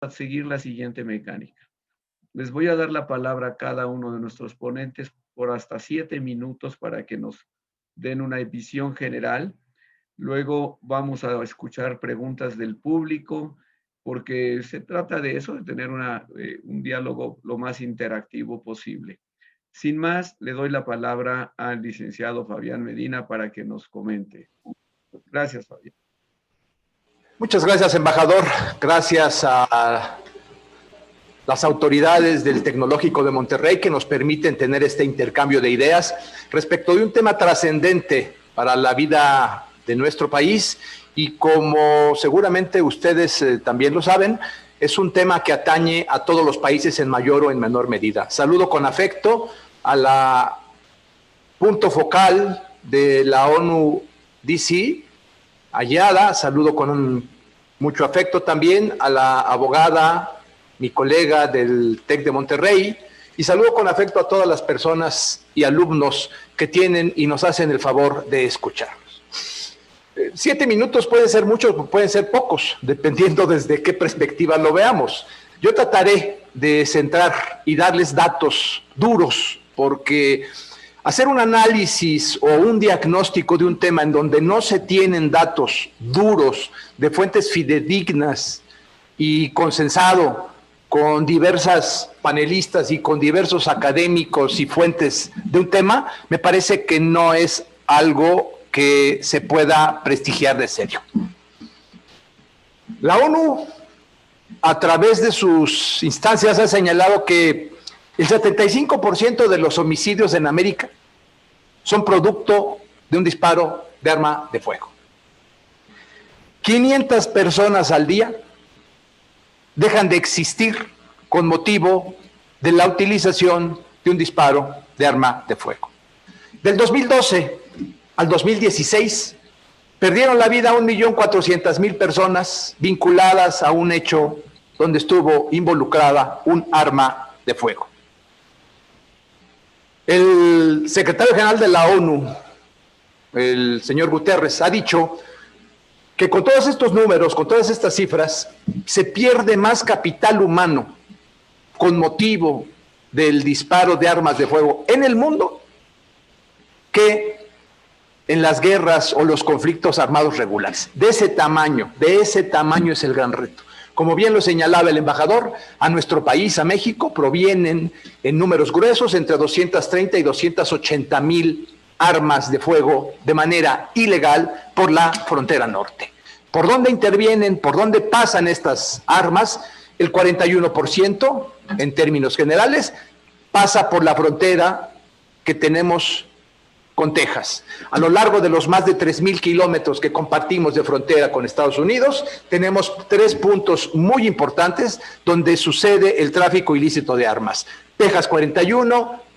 a seguir la siguiente mecánica. Les voy a dar la palabra a cada uno de nuestros ponentes por hasta 7 minutos para que nos den una visión general. Luego vamos a escuchar preguntas del público, porque se trata de eso, de tener un diálogo lo más interactivo posible. Sin más, le doy la palabra al licenciado Fabián Medina para que nos comente. Gracias, Fabián. Muchas gracias, embajador. Gracias a las autoridades del Tecnológico de Monterrey que nos permiten tener este intercambio de ideas respecto de un tema trascendente para la vida de nuestro país y, como seguramente ustedes también lo saben, es un tema que atañe a todos los países en mayor o en menor medida. Saludo con afecto a la punto focal de la ONU DC, Ayala. Saludo con mucho afecto también a la abogada, mi colega del TEC de Monterrey, y saludo con afecto a todas las personas y alumnos que tienen y nos hacen el favor de escucharnos. 7 minutos pueden ser muchos, pueden ser pocos, dependiendo desde qué perspectiva lo veamos. Yo trataré de centrar y darles datos duros, porque hacer un análisis o un diagnóstico de un tema en donde no se tienen datos duros de fuentes fidedignas y consensado con diversas panelistas y con diversos académicos y fuentes de un tema, me parece que no es algo que se pueda prestigiar de serio. La ONU, a través de sus instancias, ha señalado que el 75% de los homicidios en América son producto de un disparo de arma de fuego. 500 personas al día dejan de existir con motivo de la utilización de un disparo de arma de fuego. Del 2012 al 2016, perdieron la vida 1.400.000 personas vinculadas a un hecho donde estuvo involucrada un arma de fuego. El secretario general de la ONU, el señor Guterres, ha dicho que con todos estos números, con todas estas cifras, se pierde más capital humano con motivo del disparo de armas de fuego en el mundo que en las guerras o los conflictos armados regulares. De ese tamaño es el gran reto. Como bien lo señalaba el embajador, a nuestro país, a México, provienen en números gruesos entre 230 y 280.000 armas de fuego de manera ilegal por la frontera norte. ¿Por dónde intervienen? ¿Por dónde pasan estas armas? El 41%, en términos generales, pasa por la frontera que tenemos con Texas. A lo largo de los más de 3.000 kilómetros que compartimos de frontera con Estados Unidos, tenemos 3 puntos muy importantes donde sucede el tráfico ilícito de armas. Texas 41,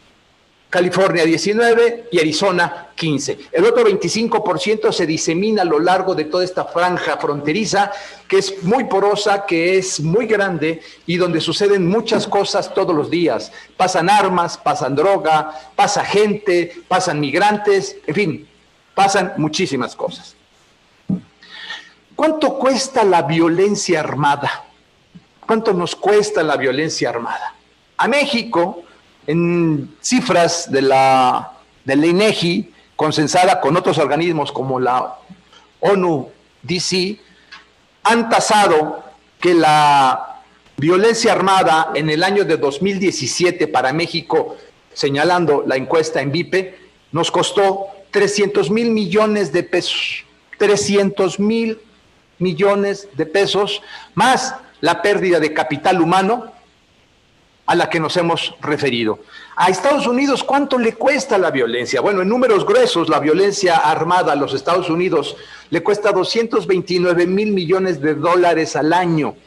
California 19 y Arizona 15. El otro 25% se disemina a lo largo de toda esta franja fronteriza, que es muy porosa, que es muy grande y donde suceden muchas cosas todos los días. Pasan armas, pasan droga, pasa gente, pasan migrantes, en fin, pasan muchísimas cosas. ¿Cuánto cuesta la violencia armada? ¿Cuánto nos cuesta la violencia armada? A México, en cifras de la INEGI, consensada con otros organismos como la ONU DC, han tasado que la violencia armada en el año de 2017 para México, señalando la encuesta en VIPE, nos costó 300,000 millones de pesos. 300,000 millones de pesos, más la pérdida de capital humano a la que nos hemos referido. A Estados Unidos, ¿cuánto le cuesta la violencia? Bueno, en números gruesos, la violencia armada a los Estados Unidos le cuesta 229,000 millones de dólares al año.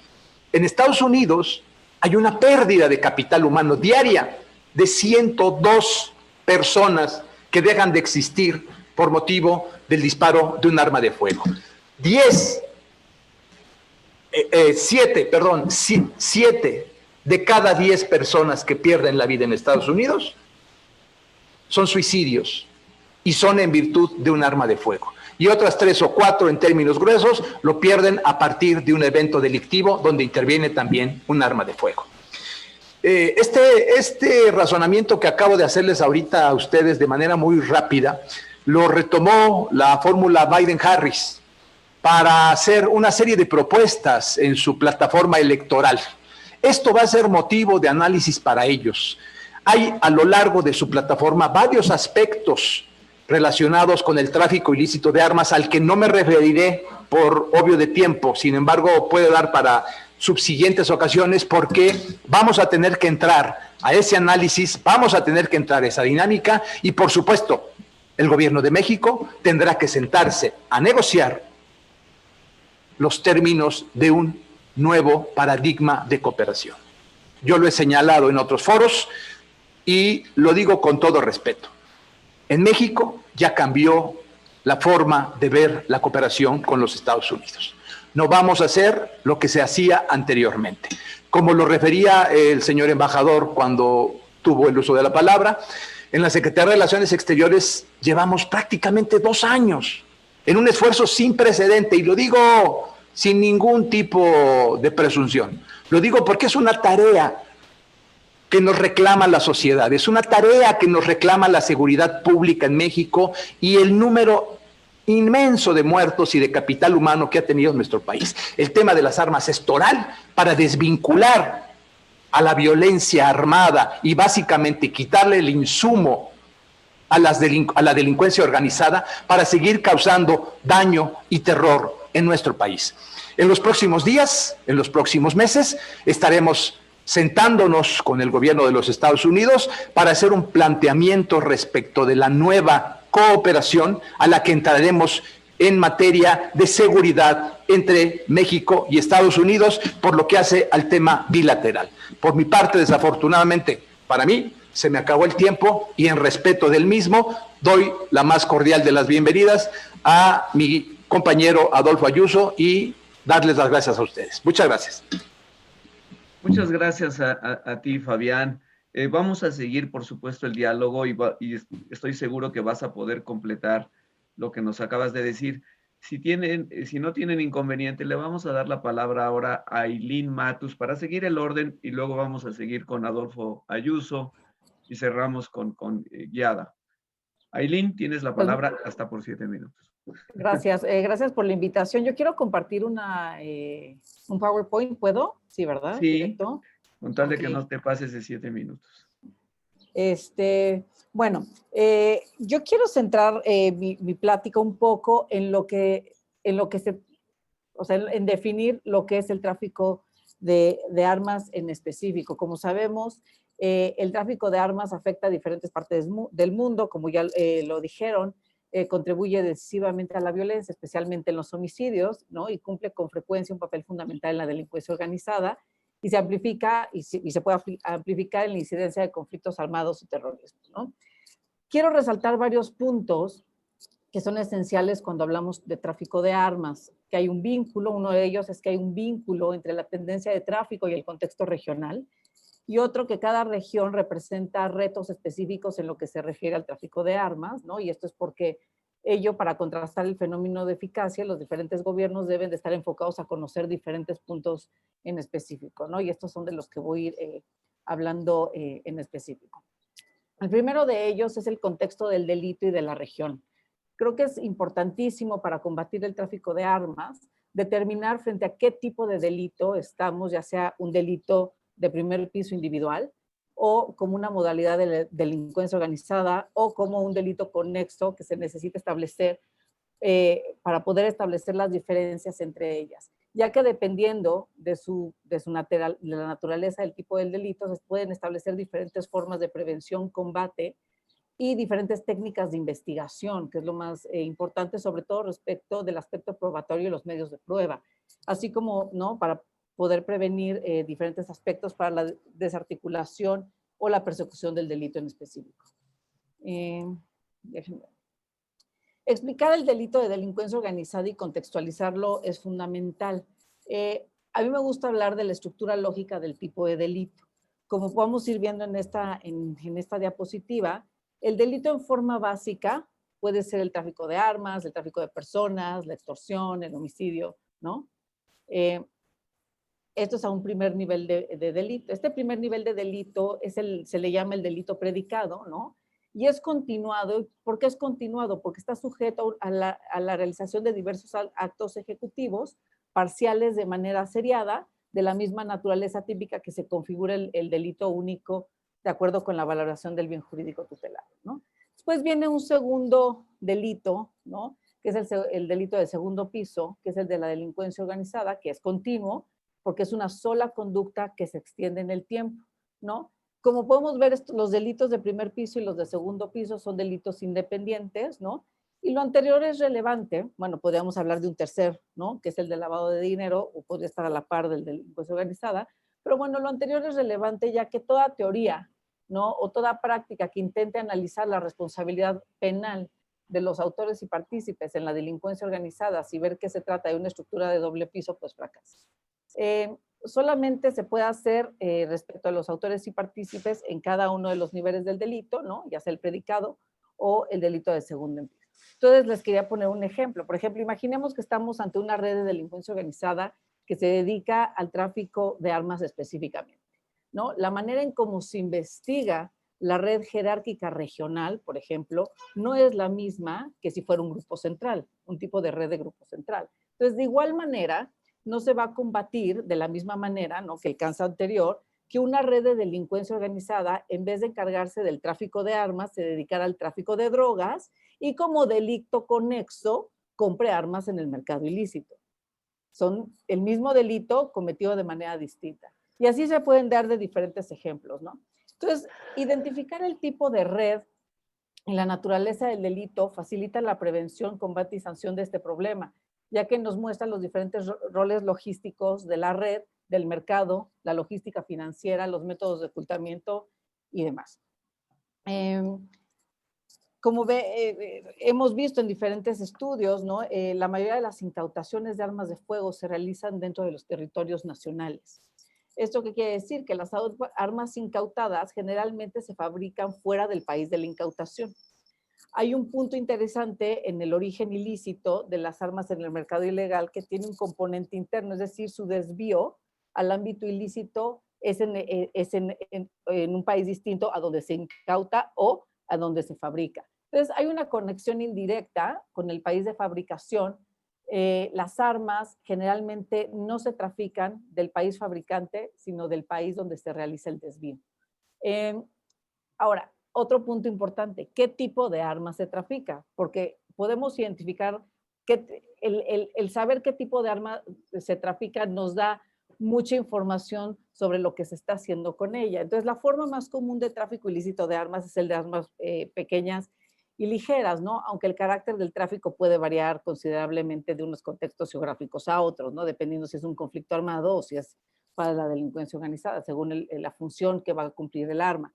En Estados Unidos hay una pérdida de capital humano diaria de 102 personas que dejan de existir por motivo del disparo de un arma de fuego. 7 de cada 10 personas que pierden la vida en Estados Unidos son suicidios y son en virtud de un arma de fuego. y otras 3 o 4 en términos gruesos lo pierden a partir de un evento delictivo donde interviene también un arma de fuego. Este razonamiento que acabo de hacerles ahorita a ustedes de manera muy rápida, lo retomó la fórmula Biden-Harris para hacer una serie de propuestas en su plataforma electoral. Esto va a ser motivo de análisis para ellos. Hay a lo largo de su plataforma varios aspectos relacionados con el tráfico ilícito de armas, al que no me referiré por obvio de tiempo, sin embargo puede dar para subsiguientes ocasiones, porque vamos a tener que entrar a ese análisis, vamos a tener que entrar a esa dinámica, y por supuesto, el gobierno de México tendrá que sentarse a negociar los términos de un nuevo paradigma de cooperación. Yo lo he señalado en otros foros y lo digo con todo respeto. En México ya cambió la forma de ver la cooperación con los Estados Unidos. No vamos a hacer lo que se hacía anteriormente. Como lo refería el señor embajador cuando tuvo el uso de la palabra, en la Secretaría de Relaciones Exteriores llevamos prácticamente 2 años en un esfuerzo sin precedente, y lo digo sin ningún tipo de presunción. Lo digo porque es una tarea que nos reclama la sociedad, es una tarea que nos reclama la seguridad pública en México y el número inmenso de muertos y de capital humano que ha tenido nuestro país. El tema de las armas es toral para desvincular a la violencia armada y básicamente quitarle el insumo a la delincuencia organizada para seguir causando daño y terror en nuestro país. En los próximos días, en los próximos meses, estaremos sentándonos con el gobierno de los Estados Unidos para hacer un planteamiento respecto de la nueva cooperación a la que entraremos en materia de seguridad entre México y Estados Unidos por lo que hace al tema bilateral. Por mi parte, desafortunadamente, para mí, se me acabó el tiempo y en respeto del mismo, doy la más cordial de las bienvenidas a mi compañero Adolfo Ayuso y darles las gracias a ustedes. Muchas gracias. Muchas gracias a ti, Fabián. Vamos a seguir, por supuesto, el diálogo y estoy seguro que vas a poder completar lo que nos acabas de decir. Si no tienen inconveniente, le vamos a dar la palabra ahora a Aylin Matus para seguir el orden y luego vamos a seguir con Adolfo Ayuso y cerramos con Guiada. Aylin, tienes la palabra hasta por 7 minutos. Gracias, gracias por la invitación. Yo quiero compartir un PowerPoint, ¿puedo? Sí, ¿verdad? Sí, ¿directo? con tal de que no te pases de 7 minutos. Bueno, yo quiero centrar mi plática un poco en lo que o sea, en definir lo que es el tráfico de armas en específico. Como sabemos, el tráfico de armas afecta a diferentes partes del mundo, como ya lo dijeron, contribuye decisivamente a la violencia, especialmente en los homicidios, ¿no? Y cumple con frecuencia un papel fundamental en la delincuencia organizada, y se amplifica y se puede amplificar en la incidencia de conflictos armados y terrorismo, ¿no? Quiero resaltar varios puntos que son esenciales cuando hablamos de tráfico de armas, que hay un vínculo, uno de ellos es que hay un vínculo entre la tendencia de tráfico y el contexto regional, y otro que cada región representa retos específicos en lo que se refiere al tráfico de armas, ¿no? Y esto es porque para contrastar el fenómeno de eficacia, los diferentes gobiernos deben de estar enfocados a conocer diferentes puntos en específico, ¿no? Y estos son de los que voy a ir hablando en específico. El primero de ellos es el contexto del delito y de la región. Creo que es importantísimo para combatir el tráfico de armas determinar frente a qué tipo de delito estamos, ya sea un delito de primer piso individual o como una modalidad de delincuencia organizada o como un delito conexo que se necesita establecer para poder establecer las diferencias entre ellas, ya que dependiendo de la naturaleza del tipo del delito se pueden establecer diferentes formas de prevención, combate y diferentes técnicas de investigación, que es lo más importante, sobre todo respecto del aspecto probatorio y los medios de prueba, así como, ¿no?, para poder prevenir diferentes aspectos para la desarticulación o la persecución del delito en específico. Déjenme ver. Explicar el delito de delincuencia organizada y contextualizarlo es fundamental. A mí me gusta hablar de la estructura lógica del tipo de delito. Como podemos ir viendo en esta diapositiva, el delito en forma básica Puede ser el tráfico de armas, el tráfico de personas, la extorsión, el homicidio, ¿no? Esto es a un primer nivel de delito. Este primer nivel de delito se le llama el delito predicado, ¿no? Y es continuado. ¿Por qué es continuado? Porque está sujeto a la realización de diversos actos ejecutivos parciales de manera seriada, de la misma naturaleza típica que se configura el delito único de acuerdo con la valoración del bien jurídico tutelado, ¿no? Después viene un segundo delito, ¿no? Que es el delito de segundo piso, que es el de la delincuencia organizada, que es continuo, porque es una sola conducta que se extiende en el tiempo, ¿no? Como podemos ver, los delitos de primer piso y los de segundo piso son delitos independientes, ¿no? Y lo anterior es relevante, bueno, podríamos hablar de un tercer, ¿no? Que es el de lavado de dinero, o podría estar a la par del de delincuencia organizada, pero bueno, lo anterior es relevante ya que toda teoría, ¿no? O toda práctica que intente analizar la responsabilidad penal de los autores y partícipes en la delincuencia organizada, si ver que se trata de una estructura de doble piso, pues fracasa. Solamente se puede hacer respecto a los autores y partícipes en cada uno de los niveles del delito, ¿no? Ya sea el predicado o el delito de segundo piso. Entonces les quería poner un ejemplo. Por ejemplo, imaginemos que estamos ante una red de delincuencia organizada que se dedica al tráfico de armas específicamente, ¿no? La manera en cómo se investiga la red jerárquica regional, por ejemplo, no es la misma que si fuera un grupo central, un tipo de red de grupo central. Entonces, de igual manera, no se va a combatir de la misma manera, ¿no?, que el caso anterior, que una red de delincuencia organizada, en vez de encargarse del tráfico de armas, se dedicara al tráfico de drogas y como delito conexo, compre armas en el mercado ilícito. Son el mismo delito cometido de manera distinta. Y así se pueden dar de diferentes ejemplos, ¿no? Entonces, identificar el tipo de red y la naturaleza del delito facilita la prevención, combate y sanción de este problema, ya que nos muestra los diferentes roles logísticos de la red, del mercado, la logística financiera, los métodos de ocultamiento y demás. Como hemos visto en diferentes estudios, ¿no? La mayoría de las incautaciones de armas de fuego se realizan dentro de los territorios nacionales. ¿Esto qué quiere decir? Que las armas incautadas generalmente se fabrican fuera del país de la incautación. Hay un punto interesante en el origen ilícito de las armas en el mercado ilegal que tiene un componente interno, es decir, su desvío al ámbito ilícito es en un país distinto a donde se incauta o a donde se fabrica. Entonces, hay una conexión indirecta con el país de fabricación. Las armas generalmente no se trafican del país fabricante, sino del país donde se realiza el desvío. Ahora, otro punto importante, ¿qué tipo de armas se trafica? Porque podemos identificar que el saber qué tipo de arma se trafica nos da mucha información sobre lo que se está haciendo con ella. Entonces, la forma más común de tráfico ilícito de armas es el de armas pequeñas y ligeras, ¿no? Aunque el carácter del tráfico puede variar considerablemente de unos contextos geográficos a otros, ¿no? Dependiendo si es un conflicto armado o si es para la delincuencia organizada, según la función que va a cumplir el arma.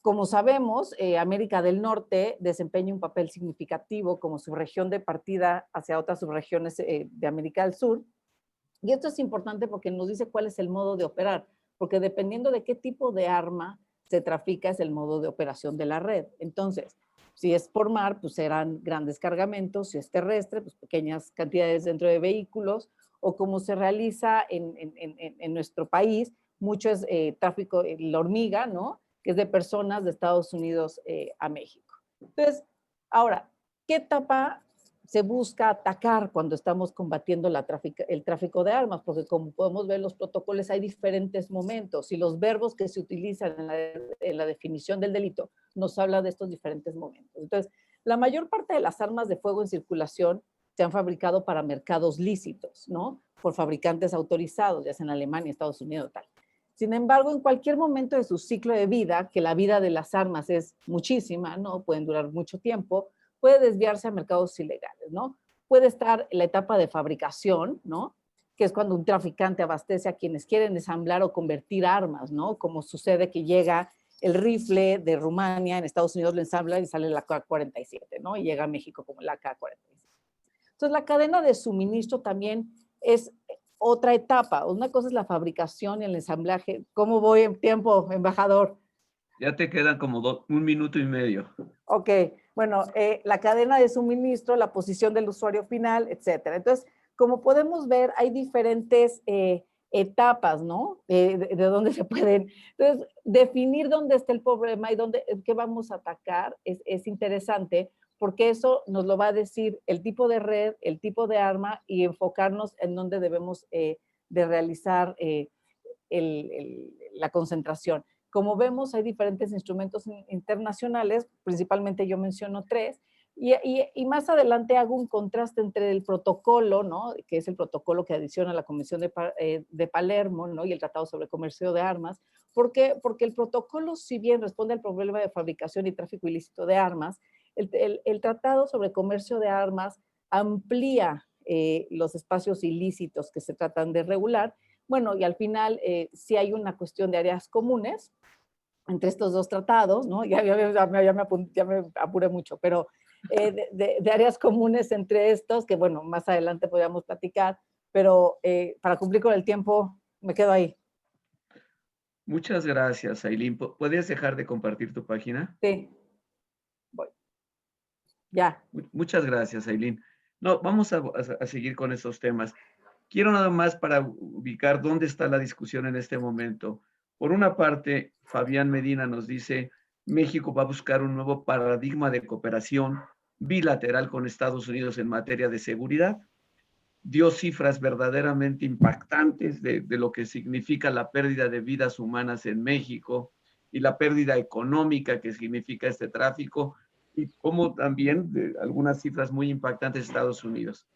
Como sabemos, América del Norte desempeña un papel significativo como subregión de partida hacia otras subregiones de América del Sur. Y esto es importante porque nos dice cuál es el modo de operar, porque dependiendo de qué tipo de arma se trafica es el modo de operación de la red. Entonces, si es por mar, pues serán grandes cargamentos, si es terrestre, pues pequeñas cantidades dentro de vehículos, o como se realiza en nuestro país, mucho es tráfico, la hormiga, ¿no?, que es de personas de Estados Unidos a México. Entonces, ahora, ¿qué etapa se busca atacar cuando estamos combatiendo el tráfico de armas? Porque como podemos ver en los protocolos hay diferentes momentos y los verbos que se utilizan en la definición del delito nos habla de estos diferentes momentos. Entonces, la mayor parte de las armas de fuego en circulación se han fabricado para mercados lícitos, ¿no?, por fabricantes autorizados, ya sea en Alemania, Estados Unidos, tal. Sin embargo, en cualquier momento de su ciclo de vida, que la vida de las armas es muchísima, ¿no?, pueden durar mucho tiempo, puede desviarse a mercados ilegales, ¿no? Puede estar en la etapa de fabricación, ¿no?, que es cuando un traficante abastece a quienes quieren ensamblar o convertir armas, ¿no?, como sucede que llega el rifle de Rumania, en Estados Unidos lo ensambla y sale la AK-47, ¿no?, y llega a México como la AK-47. Entonces, la cadena de suministro también es otra etapa. Una cosa es la fabricación y el ensamblaje. ¿Cómo voy en tiempo, embajador? Ya te quedan como 1 minuto y medio. Ok, bueno, la cadena de suministro, la posición del usuario final, etcétera. Entonces, como podemos ver, hay diferentes etapas, ¿no? De dónde se pueden. Entonces, definir dónde está el problema y qué vamos a atacar es interesante, porque eso nos lo va a decir el tipo de red, el tipo de arma y enfocarnos en dónde debemos de realizar la concentración. Como vemos, hay diferentes instrumentos internacionales, principalmente yo menciono 3, y más adelante hago un contraste entre el protocolo, ¿no? Que es el protocolo que adiciona la Convención de Palermo, ¿no? Y el Tratado sobre Comercio de Armas. ¿Por qué? Porque el protocolo, si bien responde al problema de fabricación y tráfico ilícito de armas, el Tratado sobre Comercio de Armas amplía los espacios ilícitos que se tratan de regular. Bueno, y al final sí hay una cuestión de áreas comunes entre estos dos tratados, ¿no? Ya me apuré mucho, pero de áreas comunes entre estos, que bueno, más adelante podríamos platicar, pero para cumplir con el tiempo me quedo ahí. Muchas gracias, Ailín. ¿Puedes dejar de compartir tu página? Sí, voy. Ya. Muchas gracias, Ailín. No, vamos a seguir con esos temas. Quiero nada más para ubicar dónde está la discusión en este momento. Por una parte, Fabián Medina nos dice, México va a buscar un nuevo paradigma de cooperación bilateral con Estados Unidos en materia de seguridad. Dio cifras verdaderamente impactantes de lo que significa la pérdida de vidas humanas en México y la pérdida económica que significa este tráfico, y como también de algunas cifras muy impactantes de Estados Unidos.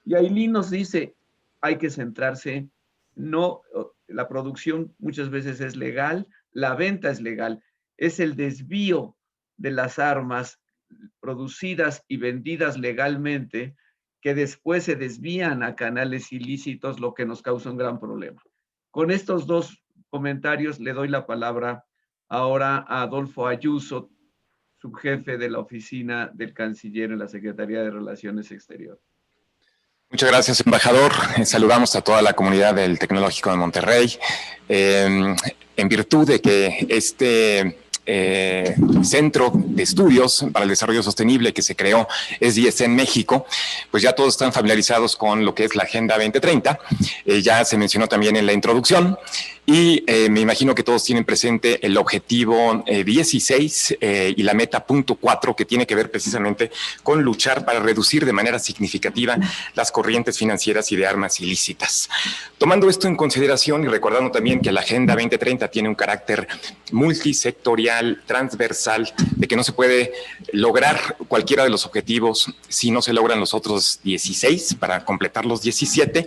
Y Ailín nos dice, hay que centrarse, no, la producción muchas veces es legal, la venta es legal, es el desvío de las armas producidas y vendidas legalmente que después se desvían a canales ilícitos, lo que nos causa un gran problema. Con estos dos comentarios le doy la palabra ahora a Adolfo Ayuso, subjefe de la oficina del canciller en la Secretaría de Relaciones Exteriores. Muchas gracias, embajador. Saludamos a toda la comunidad del Tecnológico de Monterrey. En virtud de que este Centro de Estudios para el Desarrollo Sostenible que se creó SDSC en México, pues ya todos están familiarizados con lo que es la Agenda 2030. Ya se mencionó también en la introducción. Y me imagino que todos tienen presente el objetivo 16 y la meta punto 4, que tiene que ver precisamente con luchar para reducir de manera significativa las corrientes financieras y de armas ilícitas. Tomando esto en consideración y recordando también que la Agenda 2030 tiene un carácter multisectorial, transversal, de que no se puede lograr cualquiera de los objetivos si no se logran los otros 16 para completar los 17,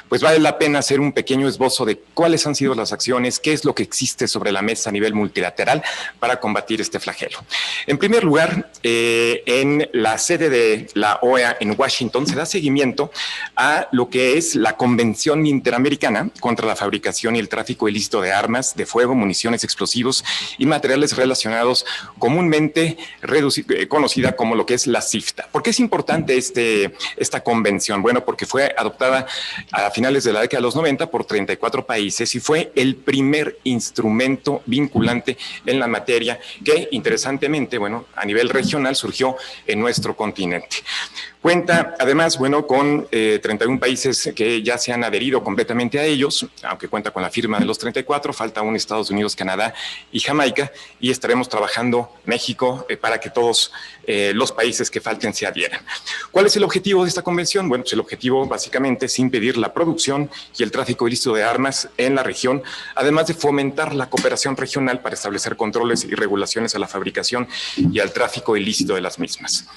pues vale la pena hacer un pequeño esbozo de cuáles han sido las acciones, qué es lo que existe sobre la mesa a nivel multilateral para combatir este flagelo. En primer lugar, en la sede de la OEA en Washington se da seguimiento a lo que es la Convención Interamericana contra la Fabricación y el Tráfico Ilícito de Armas de Fuego, Municiones, Explosivos y Materiales Relacionados, comúnmente conocida como lo que es la CIFTA. ¿Por qué es importante esta convención? Bueno, porque fue adoptada a finales de la década de los 90 por 34 países y fue el primer instrumento vinculante en la materia que, interesantemente, bueno, a nivel regional surgió en nuestro continente. Cuenta, además, bueno, con 31 países que ya se han adherido completamente a ellos, aunque cuenta con la firma de los 34, falta aún Estados Unidos, Canadá y Jamaica, y estaremos trabajando México para que todos los países que falten se adhieran. ¿Cuál es el objetivo de esta convención? Bueno, pues el objetivo básicamente es impedir la producción y el tráfico ilícito de armas en la región, además de fomentar la cooperación regional para establecer controles y regulaciones a la fabricación y al tráfico ilícito de las mismas.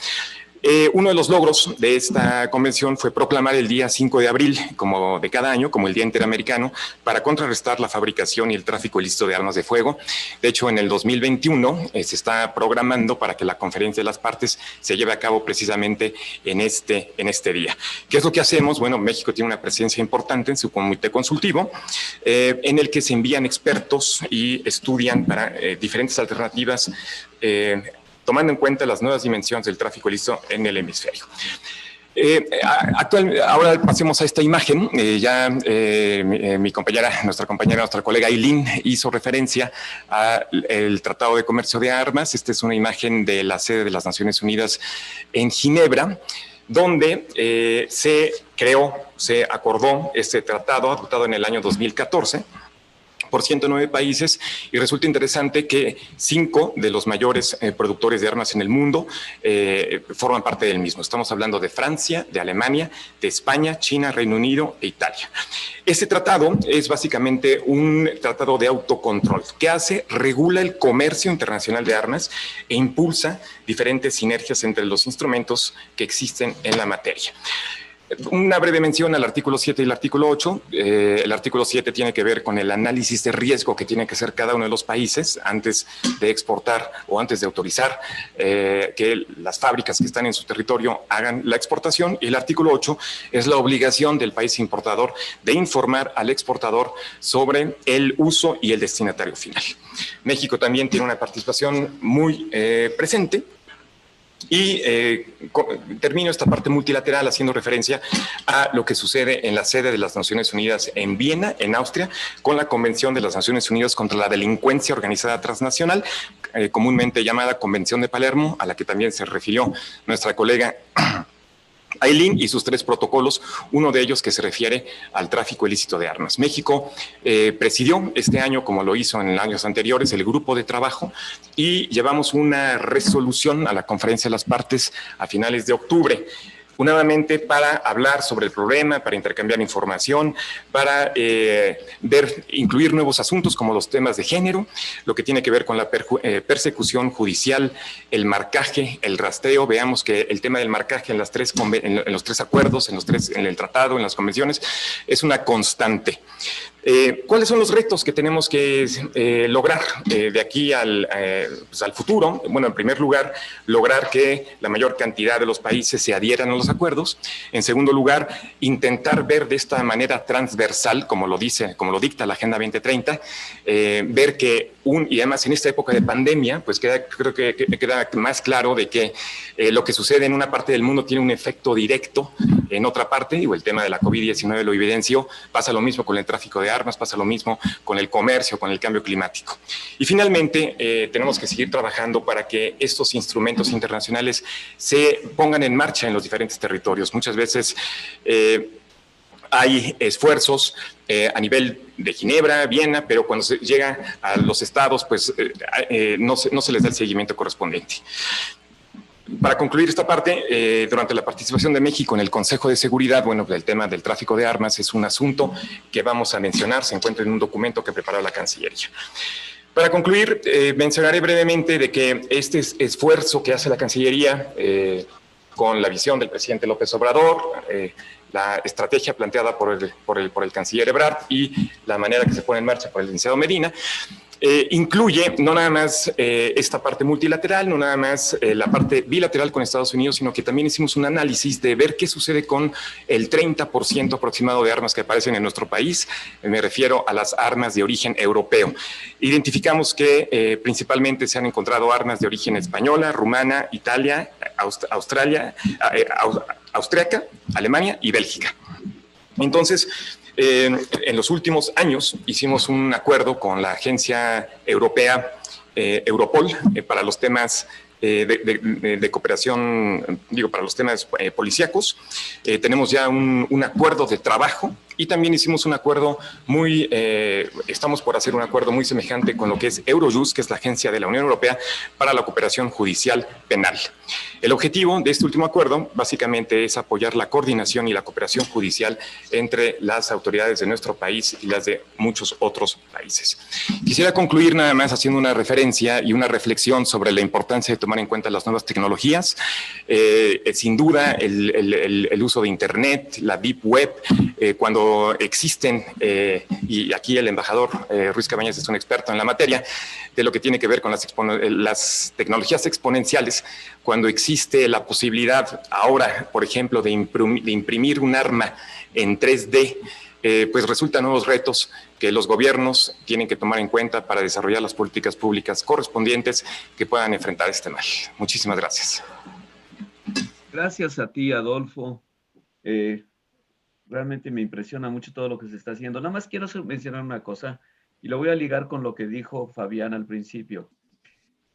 Uno de los logros de esta convención fue proclamar el día 5 de abril, como de cada año, como el Día Interamericano, para contrarrestar la fabricación y el tráfico ilícito de armas de fuego. De hecho, en el 2021 se está programando para que la conferencia de las partes se lleve a cabo precisamente en este día. ¿Qué es lo que hacemos? Bueno, México tiene una presencia importante en su comité consultivo, en el que se envían expertos y estudian para diferentes alternativas, tomando en cuenta las nuevas dimensiones del tráfico ilícito en el hemisferio. Ahora pasemos a esta imagen. Nuestra colega Aileen hizo referencia al Tratado de Comercio de Armas. Esta es una imagen de la sede de las Naciones Unidas en Ginebra, donde se acordó este tratado, adoptado en el año 2014, por 109 países, y resulta interesante que 5 de los mayores productores de armas en el mundo forman parte del mismo. Estamos hablando de Francia, de Alemania, de España, China, Reino Unido e Italia. Este tratado es básicamente un tratado de autocontrol. ¿Qué hace? Regula el comercio internacional de armas e impulsa diferentes sinergias entre los instrumentos que existen en la materia. Una breve mención al artículo 7 y el artículo 8. El artículo 7 tiene que ver con el análisis de riesgo que tiene que hacer cada uno de los países antes de exportar o antes de autorizar que las fábricas que están en su territorio hagan la exportación. Y el artículo 8 es la obligación del país importador de informar al exportador sobre el uso y el destinatario final. México también tiene una participación muy presente. Y termino esta parte multilateral haciendo referencia a lo que sucede en la sede de las Naciones Unidas en Viena, en Austria, con la Convención de las Naciones Unidas contra la Delincuencia Organizada Transnacional, comúnmente llamada Convención de Palermo, a la que también se refirió nuestra colega Aileen, y sus 3 protocolos, uno de ellos que se refiere al tráfico ilícito de armas. México presidió este año, como lo hizo en años anteriores, el grupo de trabajo, y llevamos una resolución a la Conferencia de las Partes a finales de octubre, nuevamente para hablar sobre el problema, para intercambiar información, para incluir nuevos asuntos como los temas de género, lo que tiene que ver con la persecución judicial, el marcaje, el rastreo. Veamos que el tema del marcaje en los 3 acuerdos, en el tratado, en las convenciones, es una constante. ¿Cuáles son los retos que tenemos que lograr de aquí al futuro? Bueno, en primer lugar, lograr que la mayor cantidad de los países se adhieran a los acuerdos. En segundo lugar, intentar ver de esta manera transversal, como lo dicta la Agenda 2030, ver que y además en esta época de pandemia, pues creo que queda más claro de que lo que sucede en una parte del mundo tiene un efecto directo en otra parte, y el tema de la COVID-19 lo evidenció. Pasa lo mismo con el tráfico de armas, pasa lo mismo con el comercio, con el cambio climático. Y finalmente, tenemos que seguir trabajando para que estos instrumentos internacionales se pongan en marcha en los diferentes territorios. Muchas veces hay esfuerzos a nivel de Ginebra, Viena, pero cuando se llega a los estados, pues no se les da el seguimiento correspondiente. Para concluir esta parte, durante la participación de México en el Consejo de Seguridad, bueno, el tema del tráfico de armas es un asunto que vamos a mencionar, se encuentra en un documento que preparó la Cancillería. Para concluir, mencionaré brevemente de que este esfuerzo que hace la Cancillería con la visión del presidente López Obrador, la estrategia planteada por el canciller Ebrard y la manera que se pone en marcha por el licenciado Medina, incluye no nada más esta parte multilateral, no nada más la parte bilateral con Estados Unidos, sino que también hicimos un análisis de ver qué sucede con el 30% aproximado de armas que aparecen en nuestro país. Me refiero a las armas de origen europeo. Identificamos que principalmente se han encontrado armas de origen española, rumana, Italia, austriaca, Alemania y Bélgica. Entonces, en los últimos años hicimos un acuerdo con la agencia europea Europol para los temas de cooperación, para los temas policíacos. Tenemos ya un acuerdo de trabajo y también hicimos un acuerdo estamos por hacer un acuerdo muy semejante con lo que es Eurojust, que es la agencia de la Unión Europea para la cooperación judicial penal. El objetivo de este último acuerdo básicamente es apoyar la coordinación y la cooperación judicial entre las autoridades de nuestro país y las de muchos otros países. Quisiera concluir nada más haciendo una referencia y una reflexión sobre la importancia de tomar en cuenta las nuevas tecnologías. Sin duda, el uso de Internet, la Deep Web, cuando existen, y aquí el embajador Ruiz Cabañas es un experto en la materia, de lo que tiene que ver con las tecnologías exponenciales, cuando existe la posibilidad ahora, por ejemplo, de imprimir un arma en 3D, pues resultan nuevos retos que los gobiernos tienen que tomar en cuenta para desarrollar las políticas públicas correspondientes que puedan enfrentar este mal. Muchísimas gracias. Gracias a ti, Adolfo. Realmente me impresiona mucho todo lo que se está haciendo. Nada más quiero mencionar una cosa y lo voy a ligar con lo que dijo Fabián al principio.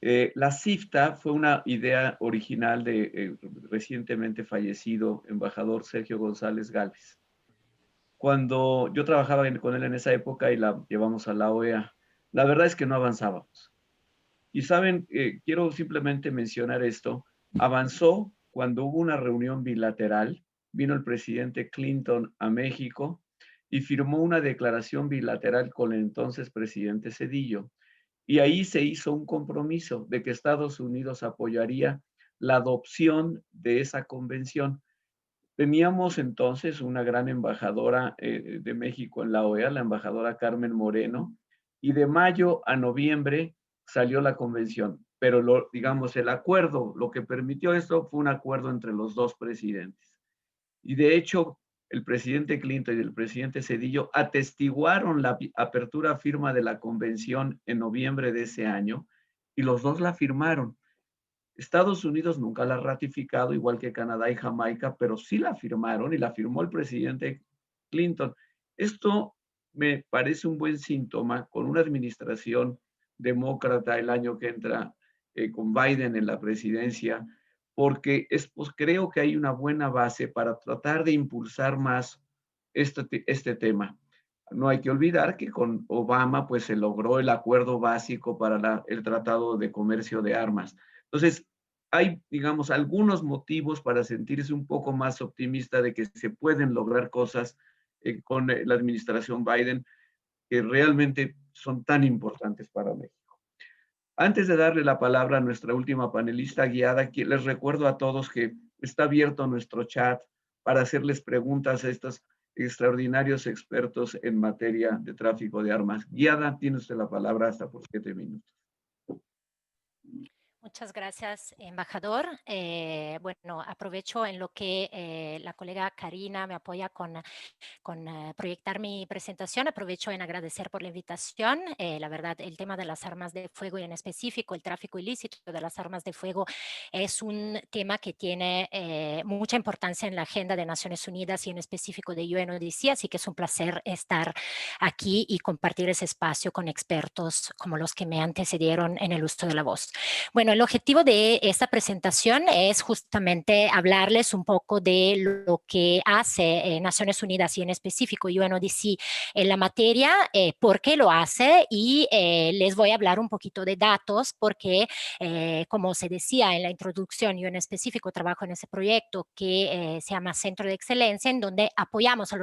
La CIFTA fue una idea original de recientemente fallecido embajador Sergio González Gálvez. Cuando yo trabajaba con él en esa época y la llevamos a la OEA, la verdad es que no avanzábamos. Y saben, quiero simplemente mencionar esto, avanzó cuando hubo una reunión bilateral, vino el presidente Clinton a México y firmó una declaración bilateral con el entonces presidente Zedillo. Y ahí se hizo un compromiso de que Estados Unidos apoyaría la adopción de esa convención. Teníamos entonces una gran embajadora de México en la OEA, la embajadora Carmen Moreno, y de mayo a noviembre salió la convención. Pero digamos, el acuerdo, lo que permitió esto fue un acuerdo entre los dos presidentes. Y de hecho, el presidente Clinton y el presidente Zedillo atestiguaron la apertura firma de la convención en noviembre de ese año y los dos la firmaron. Estados Unidos nunca la ha ratificado, igual que Canadá y Jamaica, pero sí la firmaron y la firmó el presidente Clinton. Esto me parece un buen síntoma con una administración demócrata el año que entra con Biden en la presidencia, porque pues, creo que hay una buena base para tratar de impulsar más este tema. No hay que olvidar que con Obama pues se logró el acuerdo básico para el Tratado de Comercio de Armas. Entonces, hay, digamos, algunos motivos para sentirse un poco más optimista de que se pueden lograr cosas con la administración Biden que realmente son tan importantes para México. Antes de darle la palabra a nuestra última panelista guiada, les recuerdo a todos que está abierto nuestro chat para hacerles preguntas a estos extraordinarios expertos en materia de tráfico de armas. Guiada, tiene usted la palabra hasta por 7 minutos. Muchas gracias, embajador. Bueno, aprovecho en lo que la colega Karina me apoya con proyectar mi presentación. Aprovecho en agradecer por la invitación. La verdad, el tema de las armas de fuego y en específico el tráfico ilícito de las armas de fuego es un tema que tiene mucha importancia en la agenda de Naciones Unidas y en específico de UNODC, así que es un placer estar aquí y compartir ese espacio con expertos como los que me antecedieron en el uso de la voz. Bueno, el objetivo de esta presentación es justamente hablarles un poco de lo que hace Naciones Unidas y en específico UNODC en la materia, por qué lo hace y les voy a hablar un poquito de datos porque, como se decía en la introducción, yo en específico trabajo en ese proyecto que se llama Centro de Excelencia, en donde apoyamos a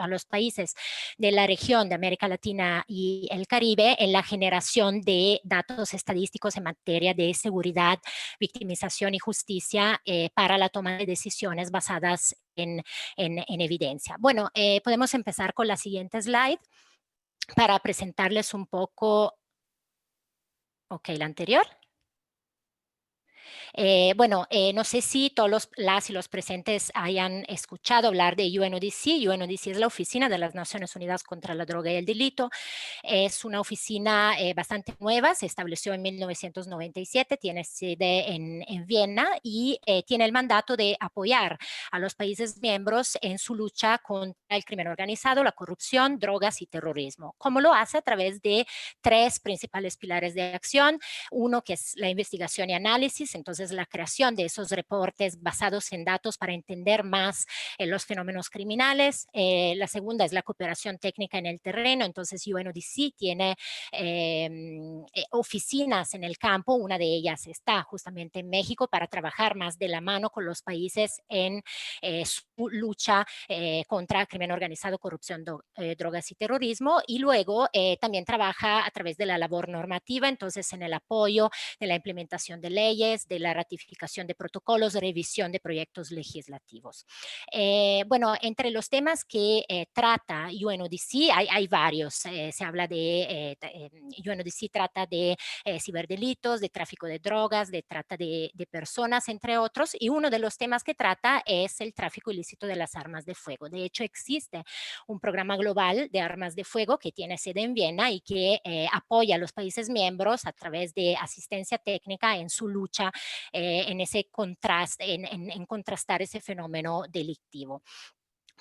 los países de la región de América Latina y el Caribe en la generación de datos estadísticos en materia de seguridad, victimización y justicia para la toma de decisiones basadas en evidencia. Bueno, podemos empezar con la siguiente slide para presentarles un poco. Ok, la anterior. Bueno, no sé si todos las y los presentes hayan escuchado hablar de UNODC. UNODC es la Oficina de las Naciones Unidas contra la Droga y el Delito. Es una oficina bastante nueva, se estableció en 1997, tiene sede en Viena y tiene el mandato de apoyar a los países miembros en su lucha contra el crimen organizado, la corrupción, drogas y terrorismo. ¿Cómo lo hace? A través de 3 principales pilares de acción. Uno que es la investigación y análisis, entonces la creación de esos reportes basados en datos para entender más los fenómenos criminales. La segunda es la cooperación técnica en el terreno, entonces UNODC tiene oficinas en el campo, una de ellas está justamente en México para trabajar más de la mano con los países en su lucha contra el crimen organizado, corrupción, drogas y terrorismo, y luego también trabaja a través de la labor normativa, entonces en el apoyo de la implementación de leyes, de la ratificación de protocolos, de revisión de proyectos legislativos. Bueno, entre los temas que trata UNODC hay varios. Se habla de, UNODC trata de ciberdelitos, de tráfico de drogas, de trata de personas, entre otros, y uno de los temas que trata es el tráfico ilícito de las armas de fuego. De hecho, existe un programa global de armas de fuego que tiene sede en Viena y que apoya a los países miembros a través de asistencia técnica en su lucha en ese contraste, en contrastar ese fenómeno delictivo.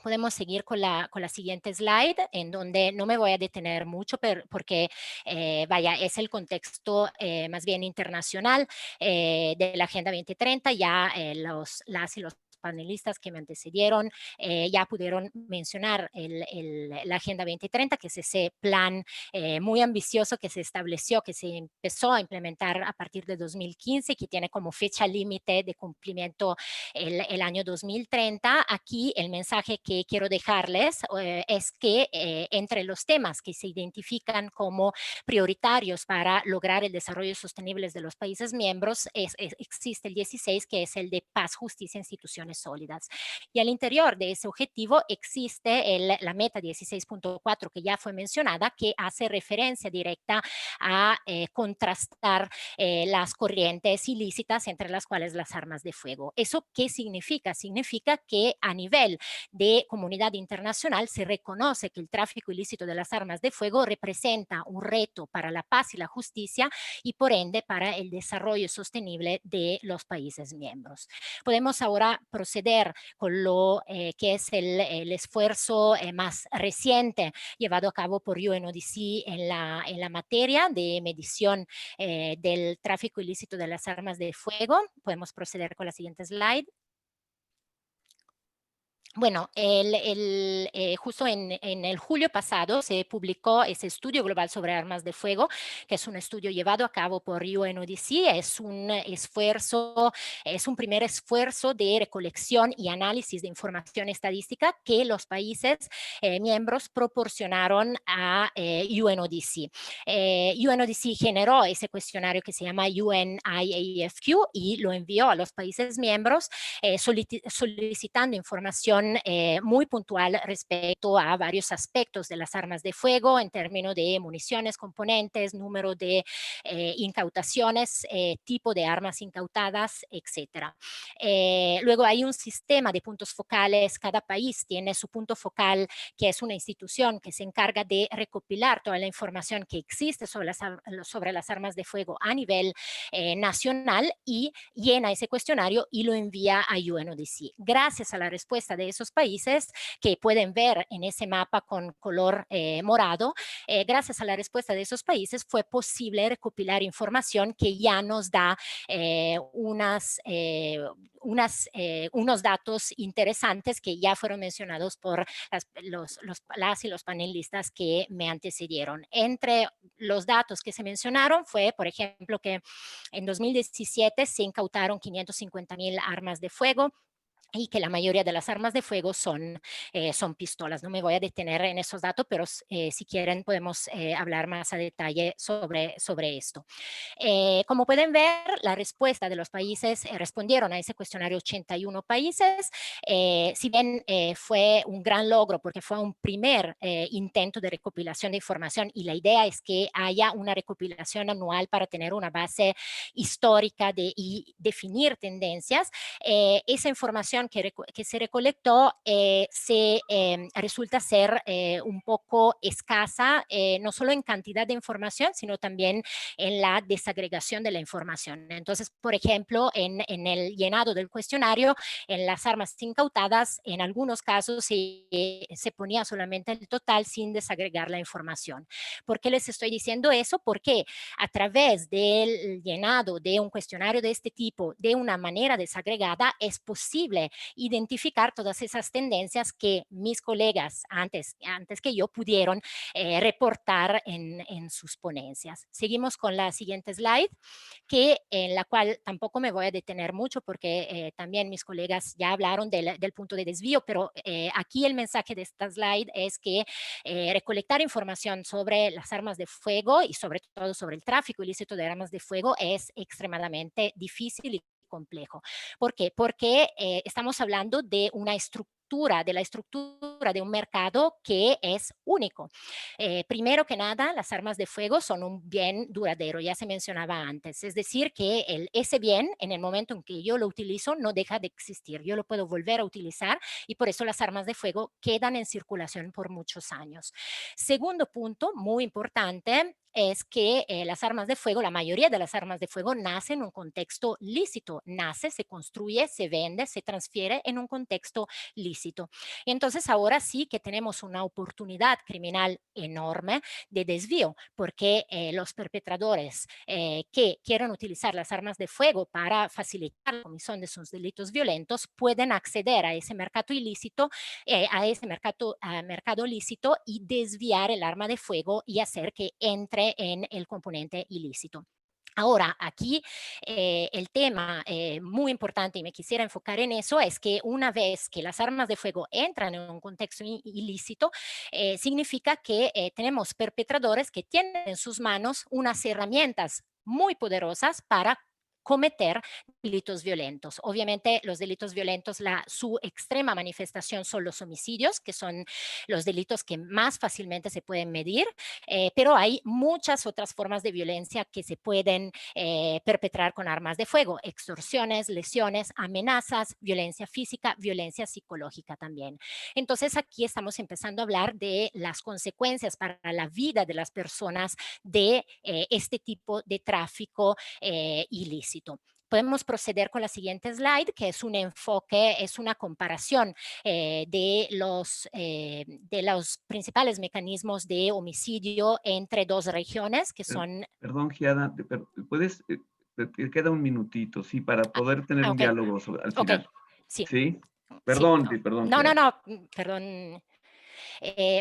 Podemos seguir con la siguiente slide, en donde no me voy a detener mucho porque, vaya, es el contexto más bien internacional de la Agenda 2030. Ya las y los panelistas que me antecedieron ya pudieron mencionar la Agenda 2030, que es ese plan muy ambicioso que se estableció, que se empezó a implementar a partir de 2015, que tiene como fecha límite de cumplimiento el año 2030. Aquí el mensaje que quiero dejarles es que entre los temas que se identifican como prioritarios para lograr el desarrollo sostenible de los países miembros, existe el 16, que es el de paz, justicia e instituciones sólidas. Y al interior de ese objetivo existe la meta 16.4, que ya fue mencionada, que hace referencia directa a contrastar las corrientes ilícitas, entre las cuales las armas de fuego. ¿Eso qué significa? Significa que a nivel de comunidad internacional se reconoce que el tráfico ilícito de las armas de fuego representa un reto para la paz y la justicia y por ende para el desarrollo sostenible de los países miembros. Podemos ahora proceder con lo que es el esfuerzo más reciente llevado a cabo por UNODC en la materia de medición del tráfico ilícito de las armas de fuego. Podemos proceder con la siguiente slide. Bueno, justo en el julio pasado se publicó ese estudio global sobre armas de fuego, que es un estudio llevado a cabo por UNODC. Es un esfuerzo, es un primer esfuerzo de recolección y análisis de información estadística que los países miembros proporcionaron a UNODC. UNODC generó ese cuestionario que se llama UNIAFQ y lo envió a los países miembros solicitando información muy puntual respecto a varios aspectos de las armas de fuego en términos de municiones, componentes, número de incautaciones, tipo de armas incautadas, etc. Luego hay un sistema de puntos focales. Cada país tiene su punto focal, que es una institución que se encarga de recopilar toda la información que existe sobre las armas de fuego a nivel nacional y llena ese cuestionario y lo envía a UNODC. Gracias a la respuesta de esos países, que pueden ver en ese mapa con color morado, gracias a la respuesta de esos países fue posible recopilar información que ya nos da unos datos interesantes que ya fueron mencionados por las y los panelistas que me antecedieron. Entre los datos que se mencionaron fue, por ejemplo, que en 2017 se incautaron 550,000 armas de fuego y que la mayoría de las armas de fuego son pistolas. No me voy a detener en esos datos, pero si quieren podemos hablar más a detalle sobre esto. Como pueden ver, la respuesta de los países respondieron a ese cuestionario 81 países. Si bien fue un gran logro porque fue un primer intento de recopilación de información y la idea es que haya una recopilación anual para tener una base histórica y definir tendencias, esa información que se recolectó resulta ser un poco escasa, no solo en cantidad de información, sino también en la desagregación de la información. Entonces, por ejemplo, en el llenado del cuestionario, en las armas incautadas, en algunos casos se ponía solamente el total sin desagregar la información. ¿Por qué les estoy diciendo eso? Porque a través del llenado de un cuestionario de este tipo de una manera desagregada es posible identificar todas esas tendencias que mis colegas antes que yo pudieron reportar en sus ponencias. Seguimos con la siguiente slide, en la cual tampoco me voy a detener mucho porque también mis colegas ya hablaron del punto de desvío, pero aquí el mensaje de esta slide es que recolectar información sobre las armas de fuego y sobre todo sobre el tráfico ilícito de armas de fuego es extremadamente difícil y complejo. ¿Por qué? Porque estamos hablando de una estructura de un mercado que es único. Primero que nada, las armas de fuego son un bien duradero, ya se mencionaba antes, es decir, que ese bien, en el momento en que yo lo utilizo, no deja de existir, yo lo puedo volver a utilizar y por eso las armas de fuego quedan en circulación por muchos años. Segundo punto, muy importante, es que las armas de fuego, la mayoría de las armas de fuego nace en un contexto lícito, nace, se construye, se vende, se transfiere en un contexto lícito. Y entonces ahora sí que tenemos una oportunidad criminal enorme de desvío, porque los perpetradores que quieran utilizar las armas de fuego para facilitar la comisión de sus delitos violentos pueden acceder a ese mercado ilícito, a ese mercado lícito y desviar el arma de fuego y hacer que entre en el componente ilícito. Ahora, aquí el tema muy importante, y me quisiera enfocar en eso, es que una vez que las armas de fuego entran en un contexto ilícito, significa que tenemos perpetradores que tienen en sus manos unas herramientas muy poderosas para cometer delitos violentos. Obviamente los delitos violentos, su extrema manifestación son los homicidios, que son los delitos que más fácilmente se pueden medir, pero hay muchas otras formas de violencia que se pueden perpetrar con armas de fuego: extorsiones, lesiones, amenazas, violencia física, violencia psicológica también. Entonces aquí estamos empezando a hablar de las consecuencias para la vida de las personas de este tipo de tráfico ilícito. Podemos proceder con la siguiente slide, que es un enfoque, es una comparación de los principales mecanismos de homicidio entre dos regiones que son... Perdón, Giada, ¿puedes, te queda un minutito, sí, para poder tener un ok. diálogo al final? Ok, sí. ¿Sí? Sí. Perdón, perdón. No, Giada. no, no, perdón.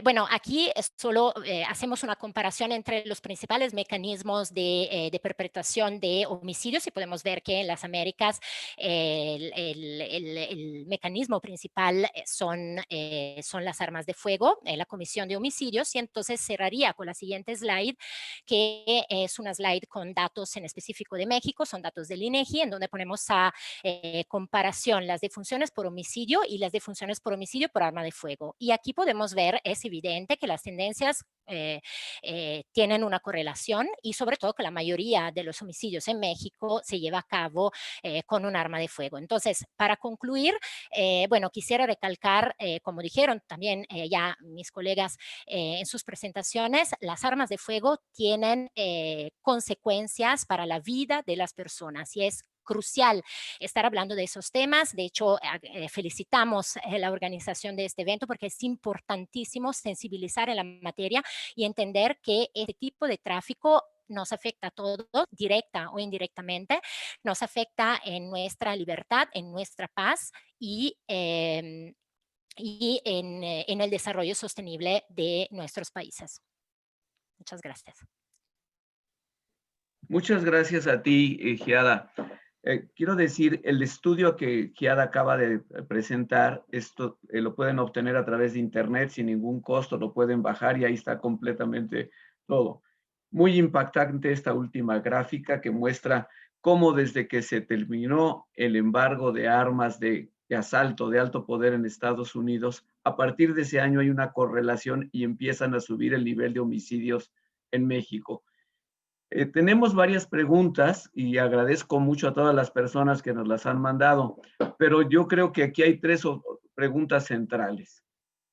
Bueno, aquí solo hacemos una comparación entre los principales mecanismos de perpetración de homicidios y podemos ver que en las Américas el mecanismo principal son las armas de fuego, la comisión de homicidios, y entonces cerraría con la siguiente slide, que es una slide con datos en específico de México, son datos del INEGI, en donde ponemos a comparación las defunciones por homicidio y las defunciones por homicidio por arma de fuego. Y aquí podemos ver, es evidente que las tendencias tienen una correlación y sobre todo que la mayoría de los homicidios en México se lleva a cabo con un arma de fuego. Entonces, para concluir, bueno, quisiera recalcar, como dijeron también ya mis colegas en sus presentaciones, las armas de fuego tienen consecuencias para la vida de las personas y es crucial estar hablando de esos temas. De hecho, felicitamos la organización de este evento porque es importantísimo sensibilizar en la materia y entender que este tipo de tráfico nos afecta a todos, directa o indirectamente, nos afecta en nuestra libertad, en nuestra paz y en el desarrollo sostenible de nuestros países. Muchas gracias. Muchas gracias a ti, Giada. Quiero decir, el estudio que Giada acaba de presentar, esto lo pueden obtener a través de internet sin ningún costo, lo pueden bajar y ahí está completamente todo. Muy impactante esta última gráfica que muestra cómo desde que se terminó el embargo de armas de asalto de alto poder en Estados Unidos, a partir de ese año hay una correlación y empiezan a subir el nivel de homicidios en México. Tenemos varias preguntas y agradezco mucho a todas las personas que nos las han mandado, pero yo creo que aquí hay tres preguntas centrales.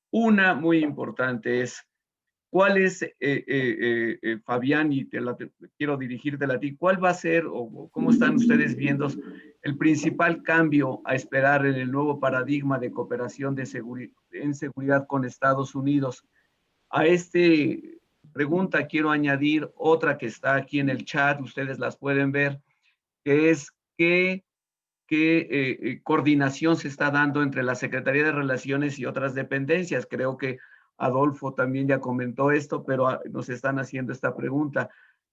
Una muy importante es, ¿cuál es, Fabián, y quiero dirigírtela a ti, cuál va a ser o cómo están ustedes viendo el principal cambio a esperar en el nuevo paradigma de cooperación en seguridad con Estados Unidos? A este pregunta quiero añadir otra que está aquí en el chat, ustedes las pueden ver, que es qué coordinación se está dando entre la Secretaría de Relaciones y otras dependencias. Creo que Adolfo también ya comentó esto, pero nos están haciendo esta pregunta.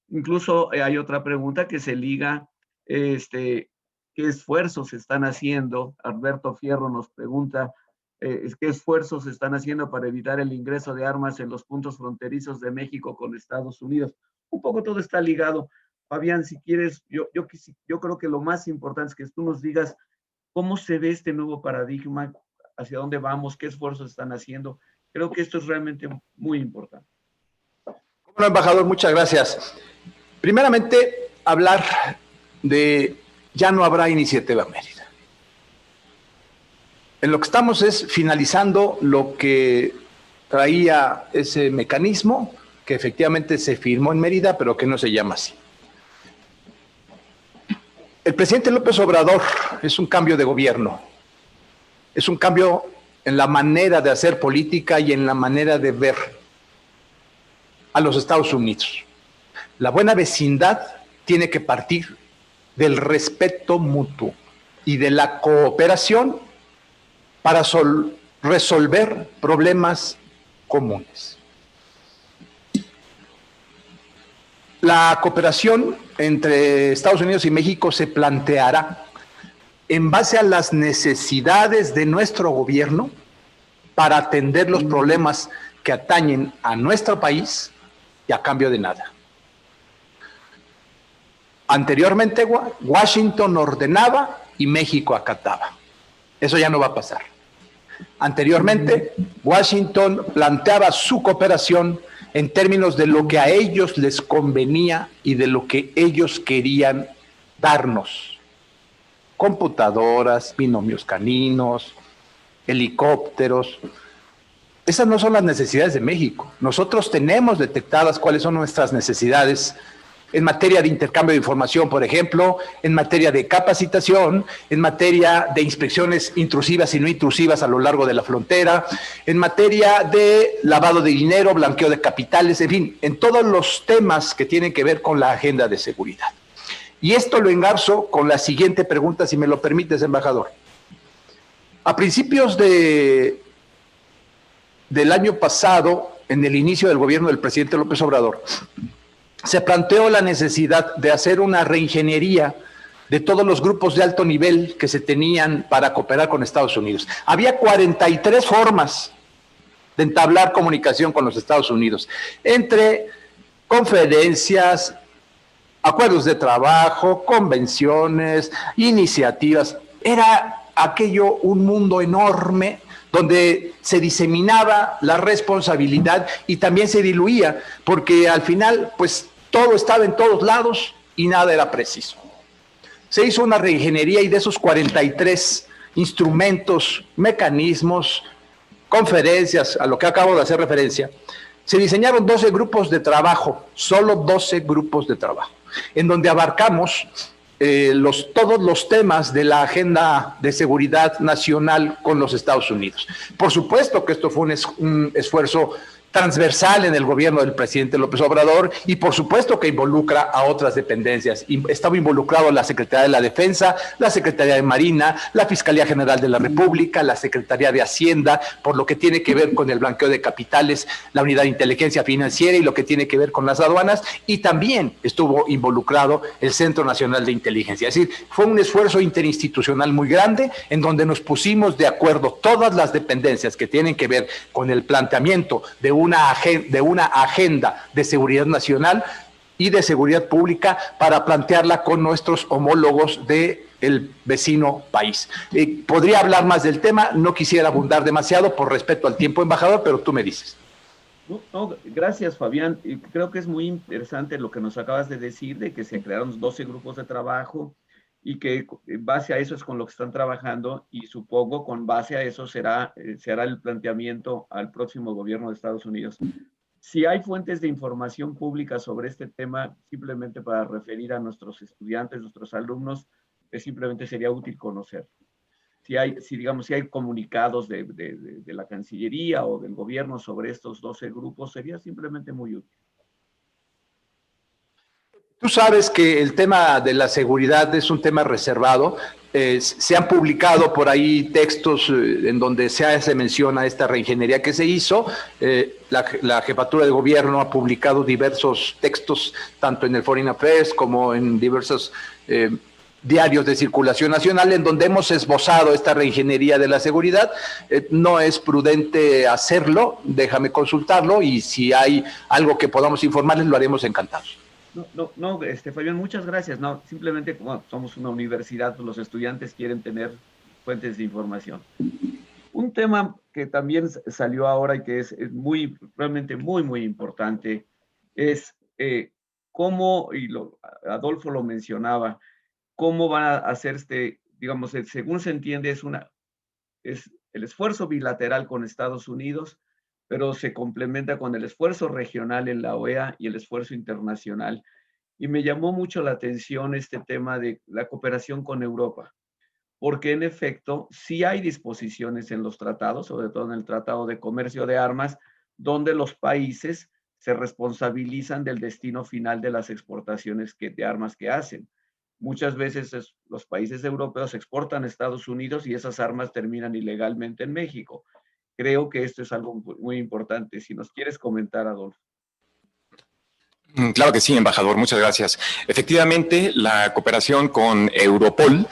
Incluso hay otra pregunta que se liga, ¿qué esfuerzos se están haciendo? Alberto Fierro nos pregunta, ¿qué esfuerzos se están haciendo para evitar el ingreso de armas en los puntos fronterizos de México con Estados Unidos? Un poco todo está ligado. Fabián, si quieres, yo creo que lo más importante es que tú nos digas cómo se ve este nuevo paradigma, hacia dónde vamos, qué esfuerzos están haciendo. Creo que esto es realmente muy importante. Bueno, embajador, muchas gracias. Primeramente, hablar de ya no habrá iniciativa Mérida. En lo que estamos es finalizando lo que traía ese mecanismo que efectivamente se firmó en Mérida, pero que no se llama así. El presidente López Obrador es un cambio de gobierno, es un cambio en la manera de hacer política y en la manera de ver a los Estados Unidos. La buena vecindad tiene que partir del respeto mutuo y de la cooperación para resolver problemas comunes. La cooperación entre Estados Unidos y México se planteará en base a las necesidades de nuestro gobierno para atender los problemas que atañen a nuestro país y a cambio de nada. Anteriormente, Washington ordenaba y México acataba. Eso ya no va a pasar. Anteriormente, Washington planteaba su cooperación en términos de lo que a ellos les convenía y de lo que ellos querían darnos. Computadoras, binomios caninos, helicópteros. Esas no son las necesidades de México. Nosotros tenemos detectadas cuáles son nuestras necesidades en materia de intercambio de información, por ejemplo, en materia de capacitación, en materia de inspecciones intrusivas y no intrusivas a lo largo de la frontera, en materia de lavado de dinero, blanqueo de capitales, en fin, en todos los temas que tienen que ver con la agenda de seguridad. Y esto lo engarzo con la siguiente pregunta, si me lo permites, embajador. A principios del año pasado, en el inicio del gobierno del presidente López Obrador, se planteó la necesidad de hacer una reingeniería de todos los grupos de alto nivel que se tenían para cooperar con Estados Unidos. Había 43 formas de entablar comunicación con los Estados Unidos, entre conferencias, acuerdos de trabajo, convenciones, iniciativas. Era aquello un mundo enorme donde se diseminaba la responsabilidad y también se diluía, porque al final, pues, todo estaba en todos lados y nada era preciso. Se hizo una reingeniería y de esos 43 instrumentos, mecanismos, conferencias, a lo que acabo de hacer referencia, se diseñaron 12 grupos de trabajo, solo 12 grupos de trabajo, en donde abarcamos todos los temas de la agenda de seguridad nacional con los Estados Unidos. Por supuesto que esto fue un esfuerzo transversal en el gobierno del presidente López Obrador y por supuesto que involucra a otras dependencias. Estaba involucrado la Secretaría de la Defensa, la Secretaría de Marina, la Fiscalía General de la República, la Secretaría de Hacienda, por lo que tiene que ver con el blanqueo de capitales, la Unidad de Inteligencia Financiera y lo que tiene que ver con las aduanas, y también estuvo involucrado el Centro Nacional de Inteligencia. Es decir, fue un esfuerzo interinstitucional muy grande en donde nos pusimos de acuerdo todas las dependencias que tienen que ver con el planteamiento de una agenda de seguridad nacional y de seguridad pública para plantearla con nuestros homólogos del vecino país. Podría hablar más del tema, no quisiera abundar demasiado por respeto al tiempo, embajador, pero tú me dices. No, gracias, Fabián. Creo que es muy interesante lo que nos acabas de decir, de que se crearon 12 grupos de trabajo y que en base a eso es con lo que están trabajando, y supongo con base a eso se hará el planteamiento al próximo gobierno de Estados Unidos. Si hay fuentes de información pública sobre este tema, simplemente para referir a nuestros estudiantes, nuestros alumnos, simplemente sería útil conocer. Si hay comunicados de la Cancillería o del gobierno sobre estos 12 grupos, sería simplemente muy útil. Tú sabes que el tema de la seguridad es un tema reservado. Se han publicado por ahí textos en donde se hace mención a esta reingeniería que se hizo. La jefatura de gobierno ha publicado diversos textos, tanto en el Foreign Affairs como en diversos diarios de circulación nacional, en donde hemos esbozado esta reingeniería de la seguridad. No es prudente hacerlo, déjame consultarlo, y si hay algo que podamos informarles, lo haremos encantados. No, Fabián, muchas gracias. No, simplemente como somos una universidad, pues los estudiantes quieren tener fuentes de información. Un tema que también salió ahora y que es realmente muy importante es cómo, y Adolfo lo mencionaba, cómo van a hacer digamos, según se entiende, es el esfuerzo bilateral con Estados Unidos pero se complementa con el esfuerzo regional en la OEA y el esfuerzo internacional. Y me llamó mucho la atención este tema de la cooperación con Europa, porque en efecto sí hay disposiciones en los tratados, sobre todo en el Tratado de Comercio de Armas, donde los países se responsabilizan del destino final de las exportaciones de armas que hacen. Muchas veces los países europeos exportan a Estados Unidos y esas armas terminan ilegalmente en México. Creo que esto es algo muy importante. Si nos quieres comentar, Adolfo. Claro que sí, embajador, muchas gracias. Efectivamente, la cooperación con Europol,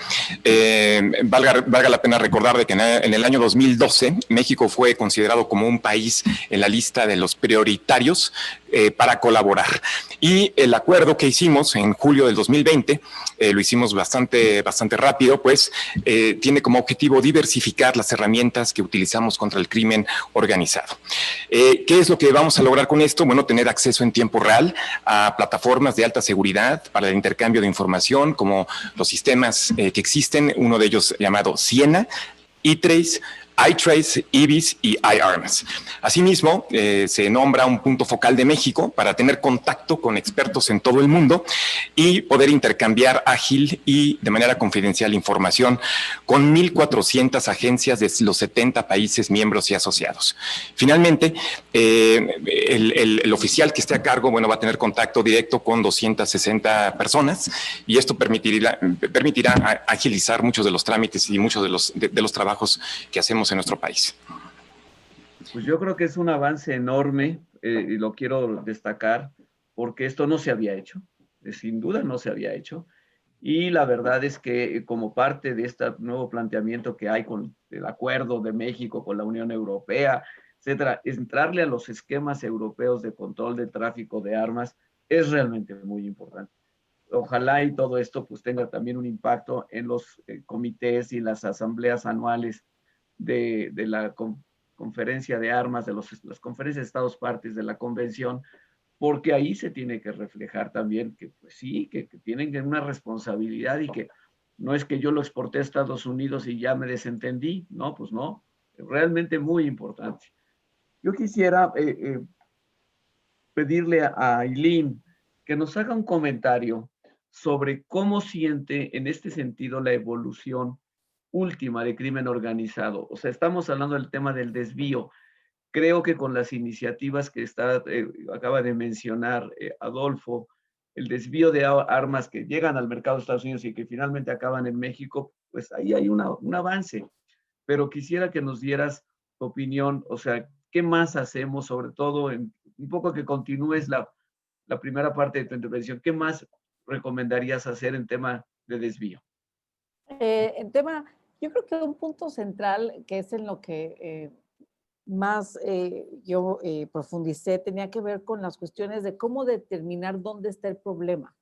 valga la pena recordar de que en el año 2012 México fue considerado como un país en la lista de los prioritarios para colaborar. Y el acuerdo que hicimos en julio del 2020, lo hicimos bastante rápido, pues tiene como objetivo diversificar las herramientas que utilizamos contra el crimen organizado. ¿Qué es lo que vamos a lograr con esto? Bueno, tener acceso en tiempo real a plataformas de alta seguridad para el intercambio de información, como los sistemas que existen, uno de ellos llamado Siena, E-Trace, iTrace, IBIS y iArms. Asimismo, se nombra un punto focal de México para tener contacto con expertos en todo el mundo y poder intercambiar ágil y de manera confidencial información con 1,400 agencias de los 70 países miembros y asociados. Finalmente, el oficial que esté a cargo, bueno, va a tener contacto directo con 260 personas y esto permitirá agilizar muchos de los trámites y muchos de los trabajos que hacemos en nuestro país. Pues yo creo que es un avance enorme y lo quiero destacar porque esto no se había hecho, sin duda no se había hecho. Y la verdad es que como parte de este nuevo planteamiento que hay con el acuerdo de México con la Unión Europea, etcétera, entrarle a los esquemas europeos de control de tráfico de armas es realmente muy importante. Ojalá y todo esto pues tenga también un impacto en los comités y las asambleas anuales de la conferencia de armas, de las conferencias de Estados partes de la convención, porque ahí se tiene que reflejar también que, pues sí, que tienen una responsabilidad y que no es que yo lo exporté a Estados Unidos y ya me desentendí, no, pues no, es realmente muy importante. Yo quisiera pedirle a Aileen que nos haga un comentario sobre cómo siente en este sentido la evolución última de crimen organizado. O sea, estamos hablando del tema del desvío. Creo que con las iniciativas que acaba de mencionar Adolfo, el desvío de armas que llegan al mercado de Estados Unidos y que finalmente acaban en México, pues ahí hay un avance. Pero quisiera que nos dieras tu opinión, o sea, ¿qué más hacemos? Sobre todo, un poco que continúes la primera parte de tu intervención, ¿qué más recomendarías hacer en tema de desvío? En tema, yo creo que un punto central, que es en lo que más yo profundicé, tenía que ver con las cuestiones de cómo determinar dónde está el problema,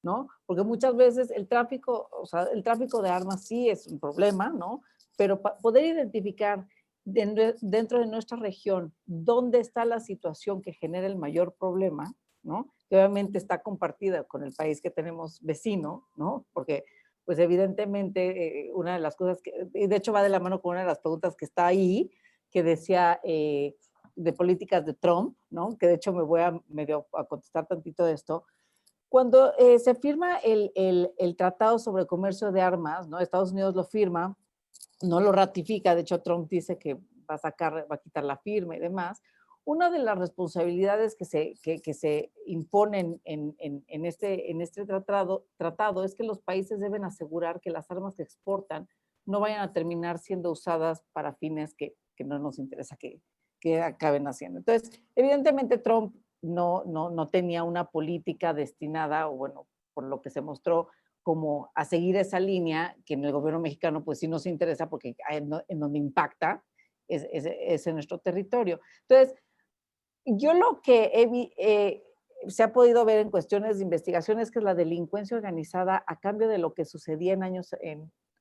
¿no? Porque muchas veces el tráfico, o sea, el tráfico de armas sí es un problema, ¿no? Pero poder identificar dentro de nuestra región dónde está la situación que genera el mayor problema, ¿no? Que obviamente está compartida con el país que tenemos vecino, ¿no? Porque pues evidentemente una de las cosas que, y de hecho va de la mano con una de las preguntas que está ahí, que decía de políticas de Trump, ¿no? Que de hecho me voy a medio a contestar tantito de esto. Cuando se firma el Tratado sobre Comercio de Armas, ¿no? Estados Unidos lo firma, no lo ratifica, de hecho Trump dice que va a quitar la firma y demás. Una de las responsabilidades que se imponen en este tratado es que los países deben asegurar que las armas que exportan no vayan a terminar siendo usadas para fines que no nos interesa que acaben haciendo. Entonces, evidentemente Trump no tenía una política destinada, o bueno, por lo que se mostró, como a seguir esa línea, que en el gobierno mexicano pues sí nos interesa porque en donde impacta es en nuestro territorio. Entonces, yo lo que se ha podido ver en cuestiones de investigación es que la delincuencia organizada, a cambio de lo que sucedía en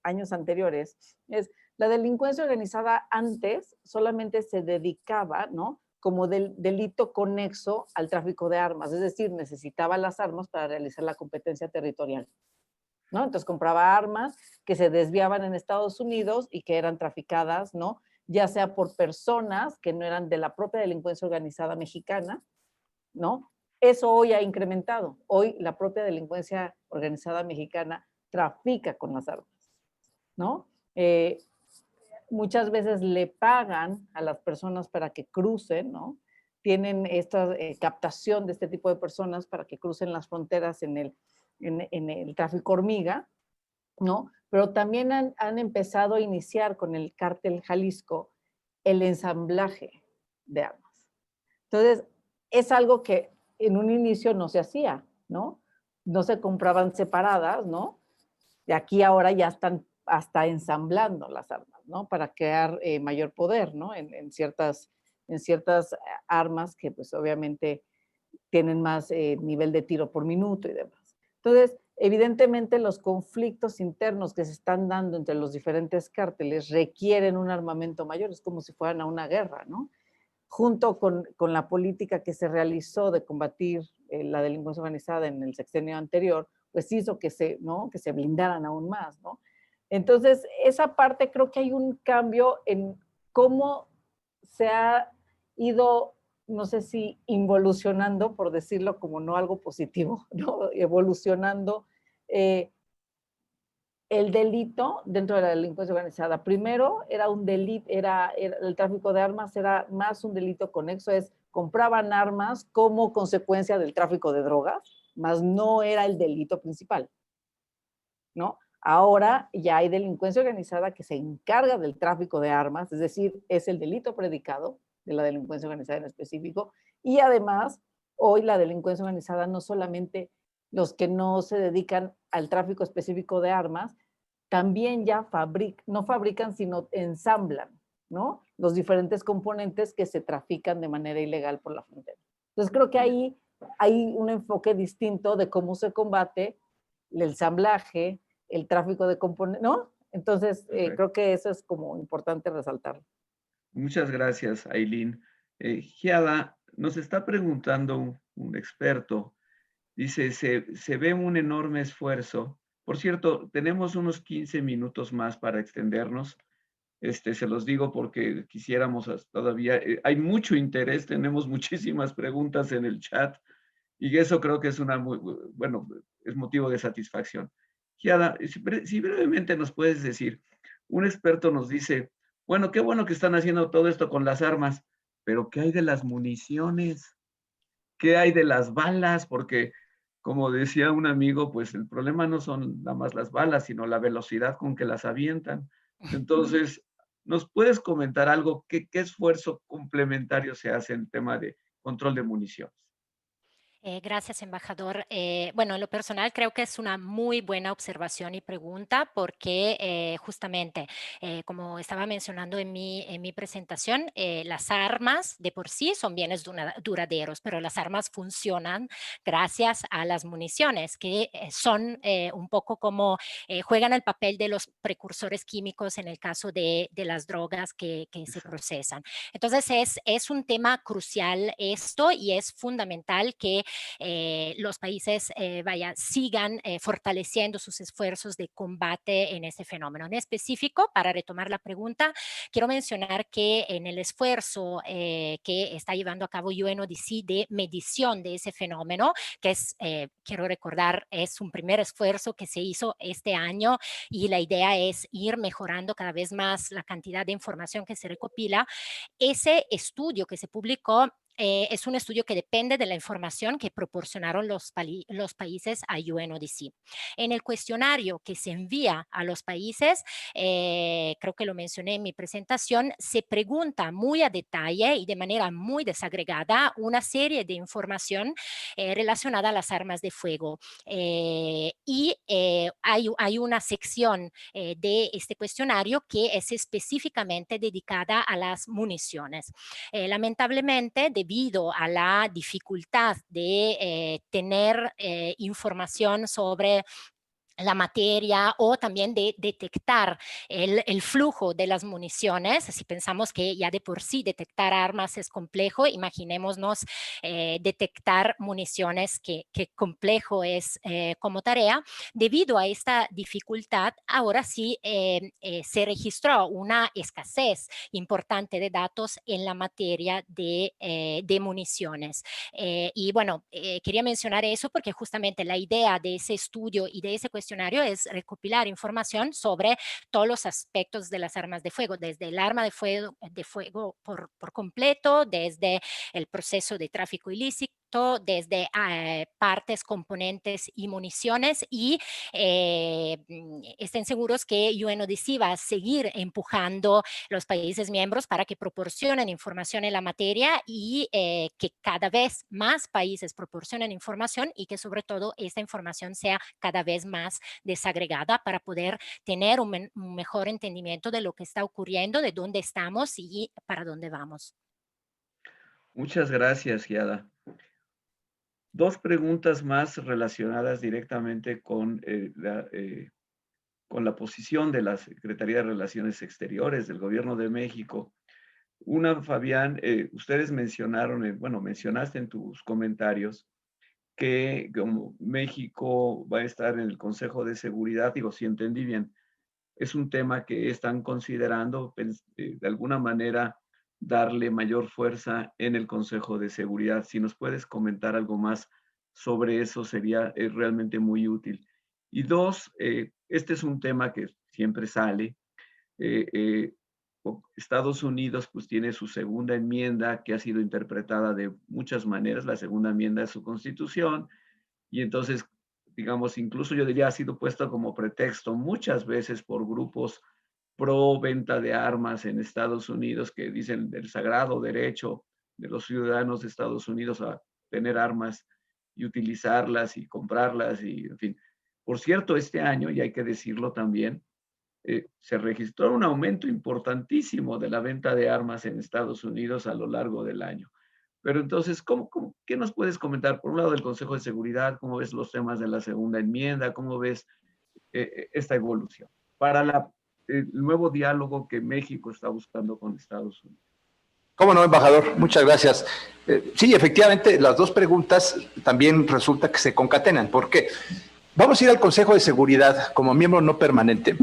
años anteriores, es la delincuencia organizada antes solamente se dedicaba, ¿no?, como del delito conexo al tráfico de armas, es decir, necesitaba las armas para realizar la competencia territorial, ¿no? Entonces compraba armas que se desviaban en Estados Unidos y que eran traficadas, ¿no?, ya sea por personas que no eran de la propia delincuencia organizada mexicana, ¿no? Eso hoy ha incrementado. Hoy la propia delincuencia organizada mexicana trafica con las armas, ¿no? Muchas veces le pagan a las personas para que crucen, ¿no? Tienen esta captación de este tipo de personas para que crucen las fronteras en el tráfico hormiga, ¿no? Pero también han empezado a iniciar con el cártel Jalisco el ensamblaje de armas. Entonces, es algo que en un inicio no se hacía, ¿no? No se compraban separadas, ¿no? Y aquí ahora ya están hasta ensamblando las armas, ¿no? Para crear mayor poder, ¿no? En ciertas armas que pues obviamente tienen más nivel de tiro por minuto y demás. Entonces, evidentemente los conflictos internos que se están dando entre los diferentes cárteles requieren un armamento mayor, es como si fueran a una guerra, ¿no? Junto con la política que se realizó de combatir la delincuencia organizada en el sexenio anterior, pues hizo que ¿no? que se blindaran aún más, ¿no? Entonces, esa parte creo que hay un cambio en cómo se ha ido, no sé si involucionando, por decirlo como no algo positivo, ¿no? Evolucionando el delito dentro de la delincuencia organizada. Primero era un delito, el tráfico de armas era más un delito conexo, compraban armas como consecuencia del tráfico de drogas, más no era el delito principal, ¿no? Ahora ya hay delincuencia organizada que se encarga del tráfico de armas, es decir, es el delito predicado de la delincuencia organizada en específico, y además hoy la delincuencia organizada no solamente los que no se dedican al tráfico específico de armas, también ya no fabrican, sino ensamblan, ¿no? Los diferentes componentes que se trafican de manera ilegal por la frontera. Entonces creo que ahí hay un enfoque distinto de cómo se combate el ensamblaje, el tráfico de componentes, ¿no? Entonces creo que eso es como importante resaltarlo. Muchas gracias, Ailín. Giada, nos está preguntando un experto, dice, se ve un enorme esfuerzo. Por cierto, tenemos unos 15 minutos más para extendernos. Se los digo porque quisiéramos todavía, hay mucho interés, tenemos muchísimas preguntas en el chat y eso creo que es bueno, es motivo de satisfacción. Giada, si brevemente nos puedes decir, un experto nos dice, bueno, qué bueno que están haciendo todo esto con las armas, pero ¿qué hay de las municiones? ¿Qué hay de las balas? Porque, como decía un amigo, pues el problema no son nada más las balas, sino la velocidad con que las avientan. Entonces, ¿nos puedes comentar algo? ¿Qué esfuerzo complementario se hace en tema de control de municiones? Gracias, embajador. Bueno, en lo personal creo que es una muy buena observación y pregunta porque justamente, como estaba mencionando en mi presentación, las armas de por sí son bienes duraderos, pero las armas funcionan gracias a las municiones, que son un poco como juegan el papel de los precursores químicos en el caso de las drogas que se procesan. Entonces, es un tema crucial esto y es fundamental que los países sigan fortaleciendo sus esfuerzos de combate en este fenómeno. En específico, para retomar la pregunta, quiero mencionar que en el esfuerzo que está llevando a cabo UNODC de medición de ese fenómeno, que es, quiero recordar, es un primer esfuerzo que se hizo este año y la idea es ir mejorando cada vez más la cantidad de información que se recopila. Ese estudio que se publicó es un estudio que depende de la información que proporcionaron los países a UNODC. En el cuestionario que se envía a los países, creo que lo mencioné en mi presentación, se pregunta muy a detalle y de manera muy desagregada una serie de información relacionada a las armas de fuego. Hay una sección de este cuestionario que es específicamente dedicada a las municiones. Lamentablemente, debido a la dificultad de tener información sobre la materia o también de detectar el flujo de las municiones. Si pensamos que ya de por sí detectar armas es complejo, imaginémonos detectar municiones, que complejo es como tarea. Debido a esta dificultad, ahora sí se registró una escasez importante de datos en la materia de municiones. Y bueno, quería mencionar eso porque justamente la idea de ese estudio y de ese cuestionario es recopilar información sobre todos los aspectos de las armas de fuego, desde el arma de fuego por completo, desde el proceso de tráfico ilícito, desde partes, componentes y municiones, y estén seguros que UNODC va a seguir empujando los países miembros para que proporcionen información en la materia y que cada vez más países proporcionen información y que sobre todo esta información sea cada vez más desagregada para poder tener un mejor entendimiento de lo que está ocurriendo, de dónde estamos y para dónde vamos. Muchas gracias, Giada. Dos preguntas más relacionadas directamente con la posición de la Secretaría de Relaciones Exteriores del Gobierno de México. Una, Fabián, ustedes mencionaron, bueno, mencionaste en tus comentarios que como México va a estar en el Consejo de Seguridad, digo, si entendí bien, es un tema que están considerando de alguna manera darle mayor fuerza en el Consejo de Seguridad. Si nos puedes comentar algo más sobre eso, sería realmente muy útil. Y dos, este es un tema que siempre sale. Estados Unidos pues tiene su segunda enmienda que ha sido interpretada de muchas maneras. La segunda enmienda de su constitución, y entonces, digamos, incluso yo diría ha sido puesto como pretexto muchas veces por grupos pro venta de armas en Estados Unidos que dicen del sagrado derecho de los ciudadanos de Estados Unidos a tener armas y utilizarlas y comprarlas y, en fin. Por cierto, este año, y hay que decirlo también, se registró un aumento importantísimo de la venta de armas en Estados Unidos a lo largo del año. Pero entonces, ¿qué nos puedes comentar? Por un lado, del Consejo de Seguridad, ¿cómo ves los temas de la segunda enmienda? ¿Cómo ves esta evolución para el nuevo diálogo que México está buscando con Estados Unidos? ¿Cómo no, embajador? Muchas gracias. Sí, efectivamente, las dos preguntas también resulta que se concatenan. ¿Por qué? Vamos a ir al Consejo de Seguridad como miembro no permanente,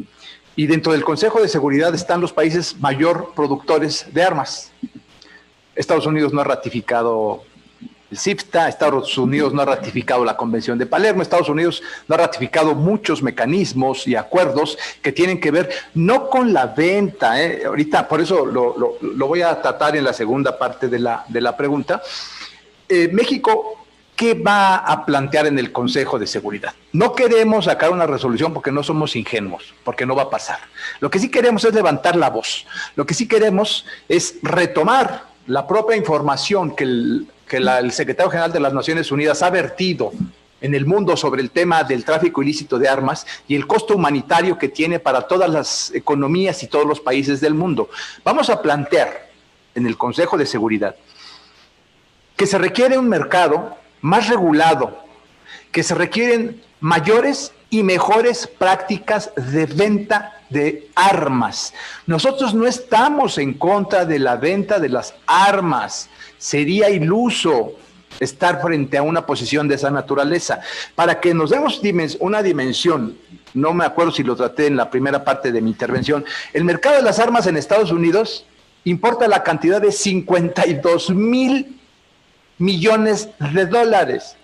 y dentro del Consejo de Seguridad están los países mayor productores de armas. Estados Unidos no ha ratificado el CIFTA, Estados Unidos no ha ratificado la Convención de Palermo, Estados Unidos no ha ratificado muchos mecanismos y acuerdos que tienen que ver no con la venta, ahorita por eso lo voy a tratar en la segunda parte de la pregunta. México, ¿qué va a plantear en el Consejo de Seguridad? No queremos sacar una resolución porque no somos ingenuos, porque no va a pasar. Lo que sí queremos es levantar la voz. Lo que sí queremos es retomar la propia información que el secretario general de las Naciones Unidas ha vertido en el mundo sobre el tema del tráfico ilícito de armas y el costo humanitario que tiene para todas las economías y todos los países del mundo. Vamos a plantear en el Consejo de Seguridad que se requiere un mercado más regulado, que se requieren mayores y mejores prácticas de venta de armas. Nosotros no estamos en contra de la venta de las armas. Sería iluso estar frente a una posición de esa naturaleza. Para que nos demos una dimensión, no me acuerdo si lo traté en la primera parte de mi intervención, el mercado de las armas en Estados Unidos importa la cantidad de 52,000 millones de dólares.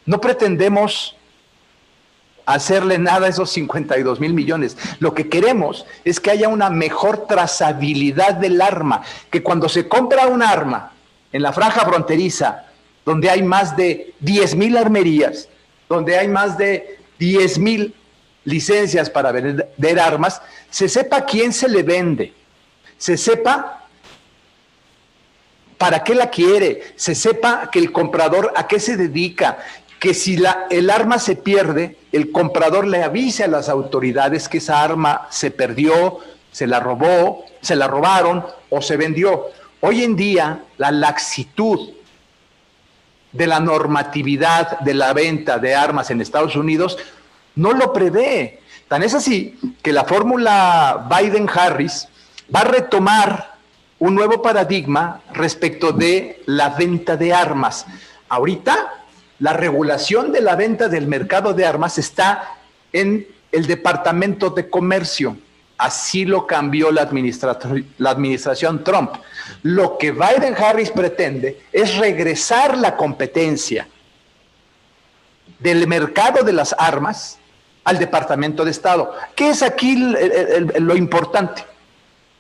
No pretendemos hacerle nada a esos 52,000 millones. Lo que queremos es que haya una mejor trazabilidad del arma, que cuando se compra un arma en la franja fronteriza, donde hay más de 10,000 armerías, donde hay más de 10,000 licencias para vender armas, se sepa quién se le vende, se sepa para qué la quiere, se sepa que el comprador a qué se dedica, que si el arma se pierde, el comprador le avise a las autoridades que esa arma se perdió, se la robó, se la robaron o se vendió. Hoy en día, la laxitud de la normatividad de la venta de armas en Estados Unidos no lo prevé. Tan es así que la fórmula Biden-Harris va a retomar un nuevo paradigma respecto de la venta de armas. Ahorita, la regulación de la venta del mercado de armas está en el Departamento de Comercio. Así lo cambió la administración Trump. Lo que Biden-Harris pretende es regresar la competencia del mercado de las armas al Departamento de Estado. ¿Qué es aquí lo importante?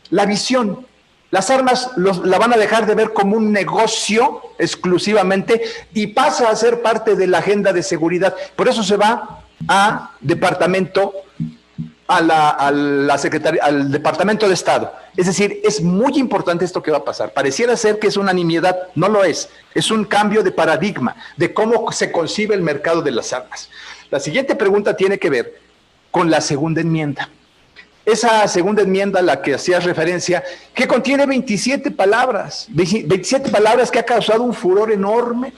La visión. Las armas la van a dejar de ver como un negocio exclusivamente y pasa a ser parte de la agenda de seguridad. Por eso se va a Departamento, al Departamento de Estado. Es decir, es muy importante esto que va a pasar. Pareciera ser que es una nimiedad, no lo es. Es un cambio de paradigma de cómo se concibe el mercado de las armas. La siguiente pregunta tiene que ver con la segunda enmienda. Esa segunda enmienda a la que hacías referencia, que contiene 27 palabras que ha causado un furor enorme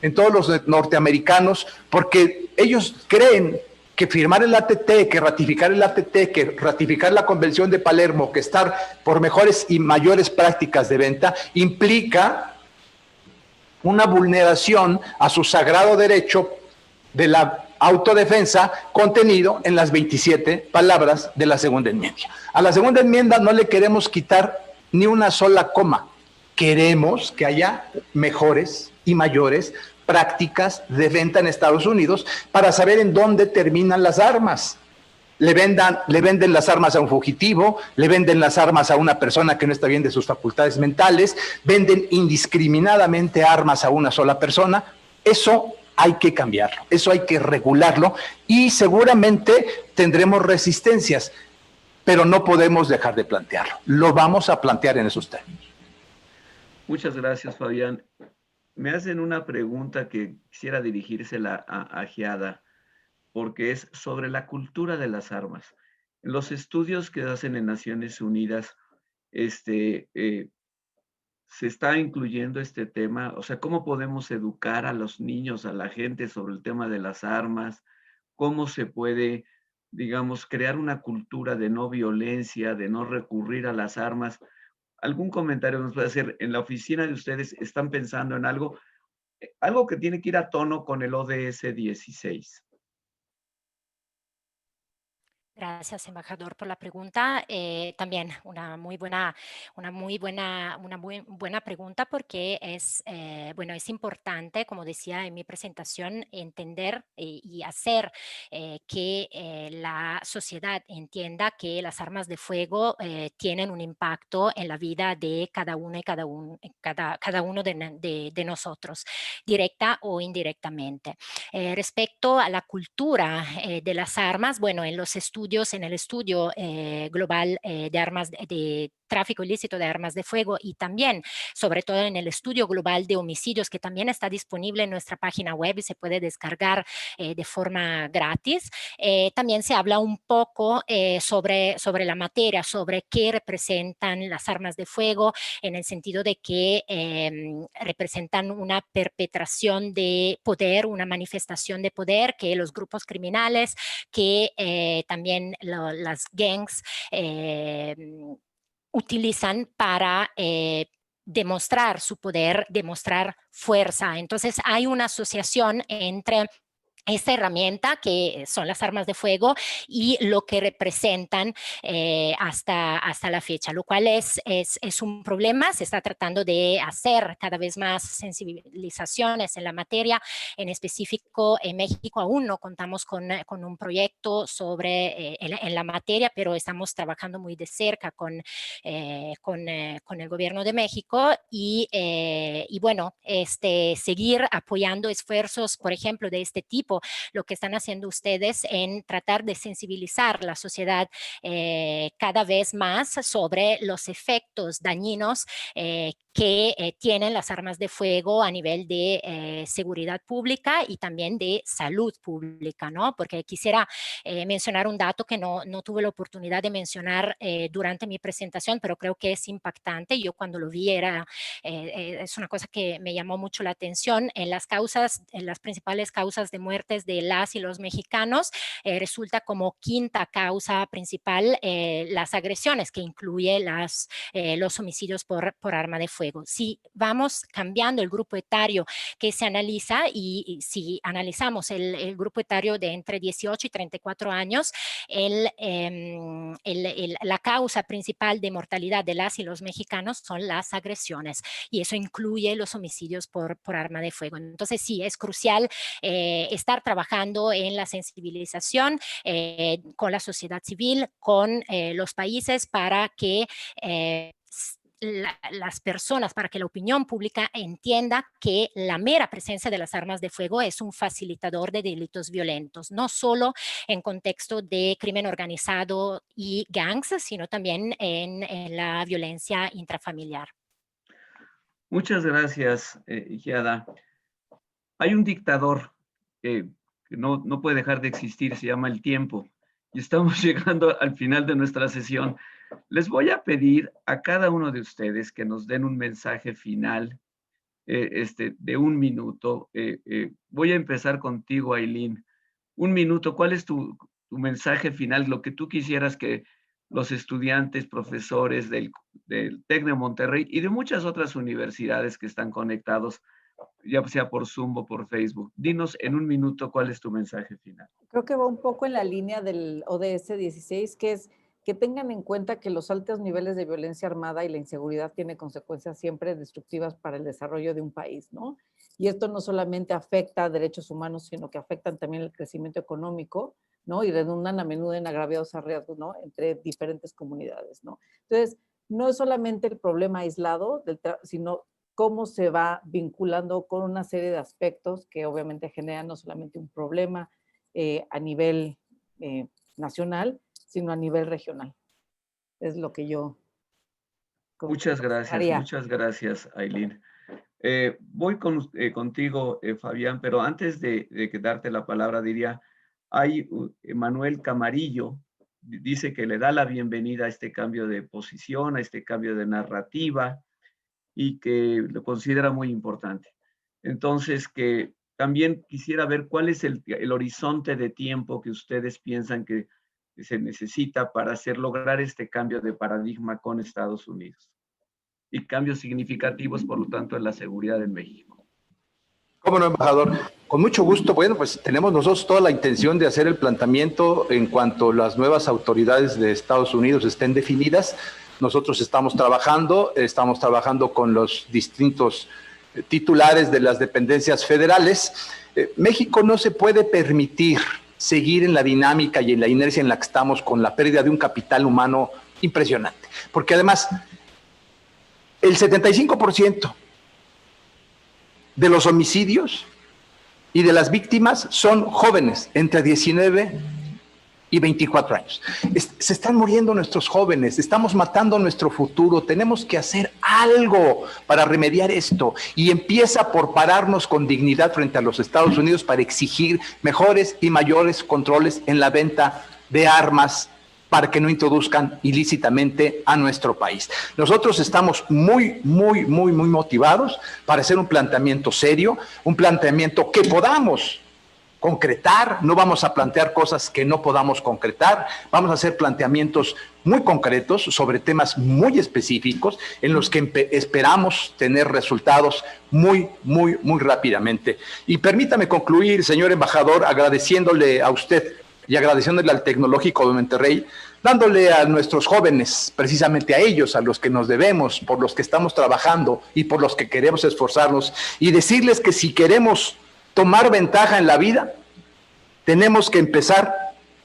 en todos los norteamericanos, porque ellos creen que firmar el ATT, que ratificar el ATT, que ratificar la Convención de Palermo, que estar por mejores y mayores prácticas de venta, implica una vulneración a su sagrado derecho de la autodefensa contenido en las 27 palabras de la segunda enmienda. A la segunda enmienda no le queremos quitar ni una sola coma. Queremos que haya mejores y mayores prácticas de venta en Estados Unidos para saber en dónde terminan las armas. Le venden las armas a un fugitivo, le venden las armas a una persona que no está bien de sus facultades mentales, venden indiscriminadamente armas a una sola persona. Eso hay que cambiarlo, eso hay que regularlo y seguramente tendremos resistencias, pero no podemos dejar de plantearlo. Lo vamos a plantear en esos términos. Muchas gracias, Fabián. Me hacen una pregunta que quisiera dirigírsela a Giada, porque es sobre la cultura de las armas. En los estudios que hacen en Naciones Unidas, se está incluyendo este tema, o sea, ¿cómo podemos educar a los niños, a la gente sobre el tema de las armas? ¿Cómo se puede, digamos, crear una cultura de no violencia, de no recurrir a las armas? ¿Algún comentario nos puede hacer? En la oficina de ustedes están pensando en algo que tiene que ir a tono con el ODS 16. Gracias, embajador, por la pregunta. También una muy buena pregunta porque bueno, es importante, como decía en mi presentación, entender y hacer que la sociedad entienda que las armas de fuego tienen un impacto en la vida de cada uno y cada uno de nosotros, directa o indirectamente. Respecto a la cultura de las armas, bueno, en el estudio global de armas de tráfico ilícito de armas de fuego y también, sobre todo en el estudio global de homicidios que también está disponible en nuestra página web y se puede descargar de forma gratis. También se habla un poco sobre la materia, sobre qué representan las armas de fuego en el sentido de que representan una perpetración de poder, una manifestación de poder que los grupos criminales, que también las gangs utilizan para demostrar su poder, demostrar fuerza. Entonces hay una asociación entre esta herramienta que son las armas de fuego y lo que representan hasta la fecha, lo cual es un problema. Se está tratando de hacer cada vez más sensibilizaciones en la materia. En específico, en México aún no contamos con un proyecto en la materia, pero estamos trabajando muy de cerca con el gobierno de México y bueno, seguir apoyando esfuerzos, por ejemplo, de este tipo, lo que están haciendo ustedes en tratar de sensibilizar la sociedad cada vez más sobre los efectos dañinos que tienen las armas de fuego a nivel de seguridad pública y también de salud pública, ¿no? Porque quisiera mencionar un dato que no tuve la oportunidad de mencionar durante mi presentación, pero creo que es impactante. Yo cuando lo vi es una cosa que me llamó mucho la atención. En las principales causas de muerte muertes de las y los mexicanos, resulta como quinta causa principal las agresiones, que incluye los homicidios por arma de fuego. Si vamos cambiando el grupo etario que se analiza, y si analizamos el grupo etario de entre 18 y 34 años, la causa principal de mortalidad de las y los mexicanos son las agresiones, y eso incluye los homicidios por arma de fuego. Entonces sí, es crucial estar trabajando en la sensibilización con la sociedad civil, con los países, para que las personas, para que la opinión pública entienda que la mera presencia de las armas de fuego es un facilitador de delitos violentos, no solo en contexto de crimen organizado y gangs, sino también en la violencia intrafamiliar. Muchas gracias, Giada. Hay un dictador que no puede dejar de existir, se llama el tiempo, y estamos llegando al final de nuestra sesión. Les voy a pedir a cada uno de ustedes que nos den un mensaje final de 1 minuto. Voy a empezar contigo, Ailín. 1 minuto, ¿cuál es tu mensaje final? Lo que tú quisieras que los estudiantes, profesores del TEC de Monterrey y de muchas otras universidades que están conectados, ya sea por Zoom o por Facebook. Dinos en 1 minuto cuál es tu mensaje final. Creo que va un poco en la línea del ODS 16, que es que tengan en cuenta que los altos niveles de violencia armada y la inseguridad tienen consecuencias siempre destructivas para el desarrollo de un país, ¿no? Y esto no solamente afecta a derechos humanos, sino que afectan también el crecimiento económico, ¿no? Y redundan a menudo en agraviados riesgos, ¿no? Entre diferentes comunidades, ¿no? Entonces, no es solamente el problema aislado, sino cómo se va vinculando con una serie de aspectos que obviamente generan no solamente un problema a nivel nacional, sino a nivel regional. Es lo que yo... Muchas gracias, Ailín. Voy contigo, Fabián, pero antes de darte la palabra, diría, hay Manuel Camarillo, dice que le da la bienvenida a este cambio de posición, a este cambio de narrativa, y que lo considera muy importante. Entonces, que también quisiera ver cuál es el horizonte de tiempo que ustedes piensan que se necesita para lograr este cambio de paradigma con Estados Unidos. Y cambios significativos, por lo tanto, en la seguridad en México. ¿Cómo no, embajador? Con mucho gusto. Bueno, pues tenemos nosotros toda la intención de hacer el planteamiento en cuanto las nuevas autoridades de Estados Unidos estén definidas. Nosotros estamos trabajando con los distintos titulares de las dependencias federales. México no se puede permitir seguir en la dinámica y en la inercia en la que estamos, con la pérdida de un capital humano impresionante. Porque además, el 75% de los homicidios y de las víctimas son jóvenes entre 19 y 24 años. Se están muriendo nuestros jóvenes, estamos matando nuestro futuro, tenemos que hacer algo para remediar esto, y empieza por pararnos con dignidad frente a los Estados Unidos para exigir mejores y mayores controles en la venta de armas para que no introduzcan ilícitamente a nuestro país. Nosotros estamos muy motivados para hacer un planteamiento serio, un planteamiento que podamos concretar. No vamos a plantear cosas que no podamos concretar, vamos a hacer planteamientos muy concretos sobre temas muy específicos en los que esperamos tener resultados muy rápidamente. Y permítame concluir, señor embajador, agradeciéndole a usted y agradeciéndole al Tecnológico de Monterrey, dándole a nuestros jóvenes, precisamente a ellos, a los que nos debemos, por los que estamos trabajando y por los que queremos esforzarnos, y decirles que si queremos tomar ventaja en la vida, tenemos que empezar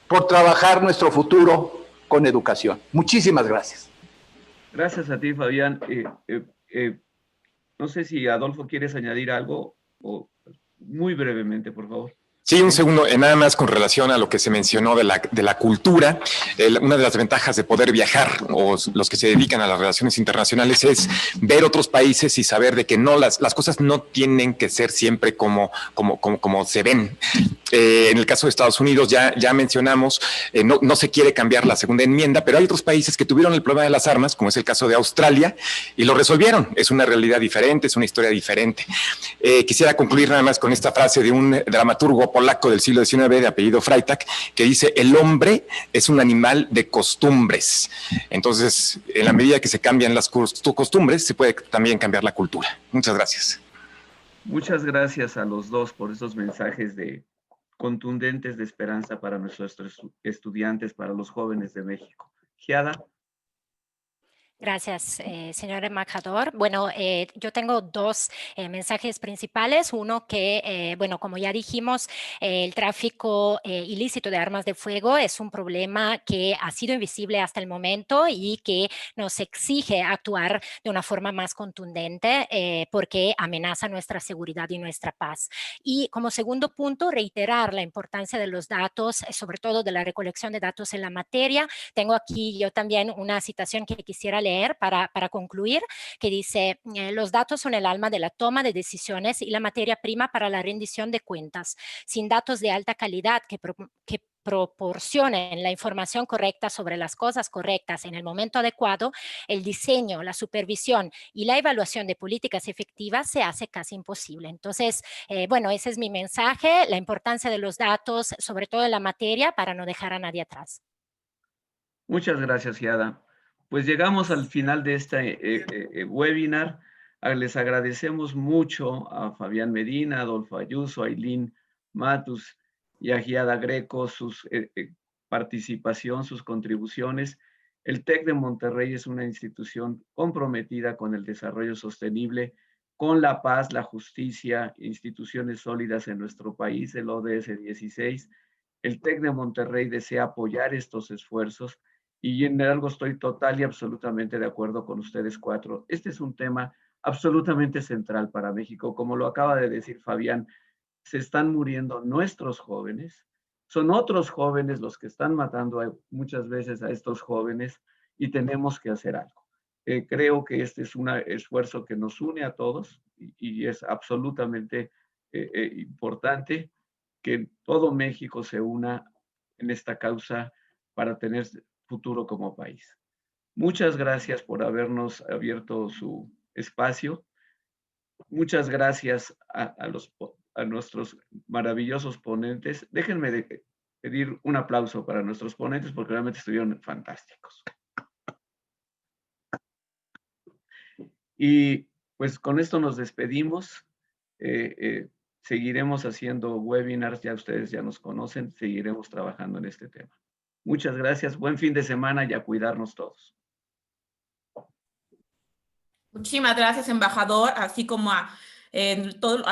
por trabajar nuestro futuro con educación. Muchísimas gracias. Gracias a ti, Fabián. No sé si Adolfo quieres añadir algo, o muy brevemente, por favor. Sí, un segundo, nada más con relación a lo que se mencionó de la cultura. Una de las ventajas de poder viajar, o los que se dedican a las relaciones internacionales, es ver otros países y saber de que no las cosas no tienen que ser siempre como se ven. En el caso de Estados Unidos, ya mencionamos, no se quiere cambiar la segunda enmienda, pero hay otros países que tuvieron el problema de las armas, como es el caso de Australia, y lo resolvieron. Es una realidad diferente, es una historia diferente. Quisiera concluir nada más con esta frase de un dramaturgo polaco del siglo XIX de apellido Freitag, que dice: el hombre es un animal de costumbres. Entonces, en la medida que se cambian las costumbres, se puede también cambiar la cultura. Muchas gracias. Muchas gracias a los dos por esos mensajes contundentes de esperanza para nuestros estudiantes, para los jóvenes de México. Giada. Gracias, señor embajador. Bueno, yo tengo dos mensajes principales. Uno que, bueno, como ya dijimos, el tráfico ilícito de armas de fuego es un problema que ha sido invisible hasta el momento y que nos exige actuar de una forma más contundente porque amenaza nuestra seguridad y nuestra paz. Y como segundo punto, reiterar la importancia de los datos, sobre todo de la recolección de datos en la materia. Tengo aquí yo también una citación que quisiera leer para concluir, que dice: los datos son el alma de la toma de decisiones y la materia prima para la rendición de cuentas. Sin datos de alta calidad que proporcionen la información correcta sobre las cosas correctas en el momento adecuado, el diseño, la supervisión y la evaluación de políticas efectivas se hace casi imposible. Entonces, bueno, ese es mi mensaje, la importancia de los datos, sobre todo en la materia, para no dejar a nadie atrás. Muchas gracias, Giada. Pues llegamos al final de este webinar. Les agradecemos mucho a Fabián Medina, Adolfo Ayuso, Ailín Matus y a Giada Greco su participación, sus contribuciones. El TEC de Monterrey es una institución comprometida con el desarrollo sostenible, con la paz, la justicia, instituciones sólidas en nuestro país, el ODS 16. El TEC de Monterrey desea apoyar estos esfuerzos y en algo estoy total y absolutamente de acuerdo con ustedes cuatro. Este es un tema absolutamente central para México. Como lo acaba de decir Fabián, se están muriendo nuestros jóvenes, son otros jóvenes los que están matando muchas veces a estos jóvenes y tenemos que hacer algo. Creo que este es un esfuerzo que nos une a todos y es absolutamente importante que todo México se una en esta causa para tener futuro como país. Muchas gracias por habernos abierto su espacio. Muchas gracias a nuestros maravillosos ponentes. Déjenme pedir un aplauso para nuestros ponentes porque realmente estuvieron fantásticos. Y pues con esto nos despedimos. Seguiremos haciendo webinars, ya ustedes ya nos conocen, seguiremos trabajando en este tema. Muchas gracias, buen fin de semana y a cuidarnos todos. Muchísimas gracias, embajador, así como a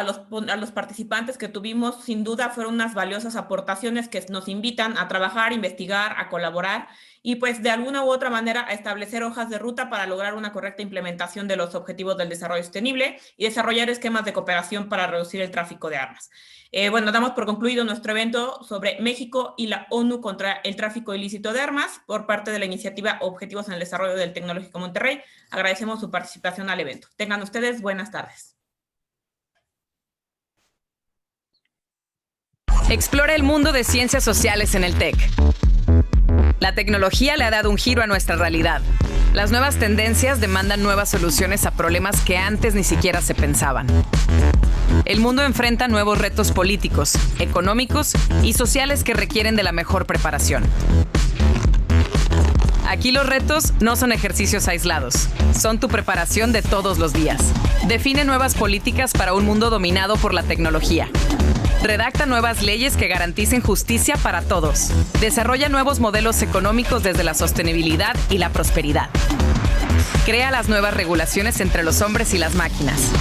los participantes que tuvimos. Sin duda fueron unas valiosas aportaciones que nos invitan a trabajar, a investigar, a colaborar y pues de alguna u otra manera a establecer hojas de ruta para lograr una correcta implementación de los objetivos del desarrollo sostenible y desarrollar esquemas de cooperación para reducir el tráfico de armas. Bueno, damos por concluido nuestro evento sobre México y la ONU contra el tráfico ilícito de armas por parte de la iniciativa Objetivos en el Desarrollo del Tecnológico Monterrey. Agradecemos su participación al evento. Tengan ustedes buenas tardes. Explora el mundo de ciencias sociales en el TEC. La tecnología le ha dado un giro a nuestra realidad. Las nuevas tendencias demandan nuevas soluciones a problemas que antes ni siquiera se pensaban. El mundo enfrenta nuevos retos políticos, económicos y sociales que requieren de la mejor preparación. Aquí los retos no son ejercicios aislados, son tu preparación de todos los días. Define nuevas políticas para un mundo dominado por la tecnología. Redacta nuevas leyes que garanticen justicia para todos. Desarrolla nuevos modelos económicos desde la sostenibilidad y la prosperidad. Crea las nuevas regulaciones entre los hombres y las máquinas.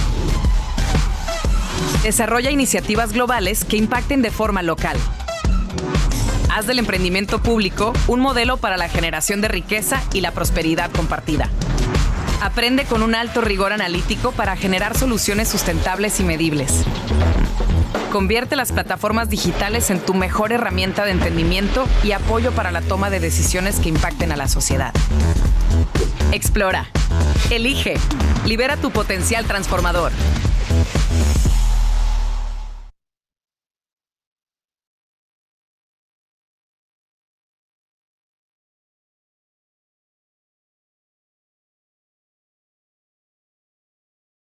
Desarrolla iniciativas globales que impacten de forma local. Haz del emprendimiento público un modelo para la generación de riqueza y la prosperidad compartida. Aprende con un alto rigor analítico para generar soluciones sustentables y medibles. Convierte las plataformas digitales en tu mejor herramienta de entendimiento y apoyo para la toma de decisiones que impacten a la sociedad. Explora. Elige. Libera tu potencial transformador.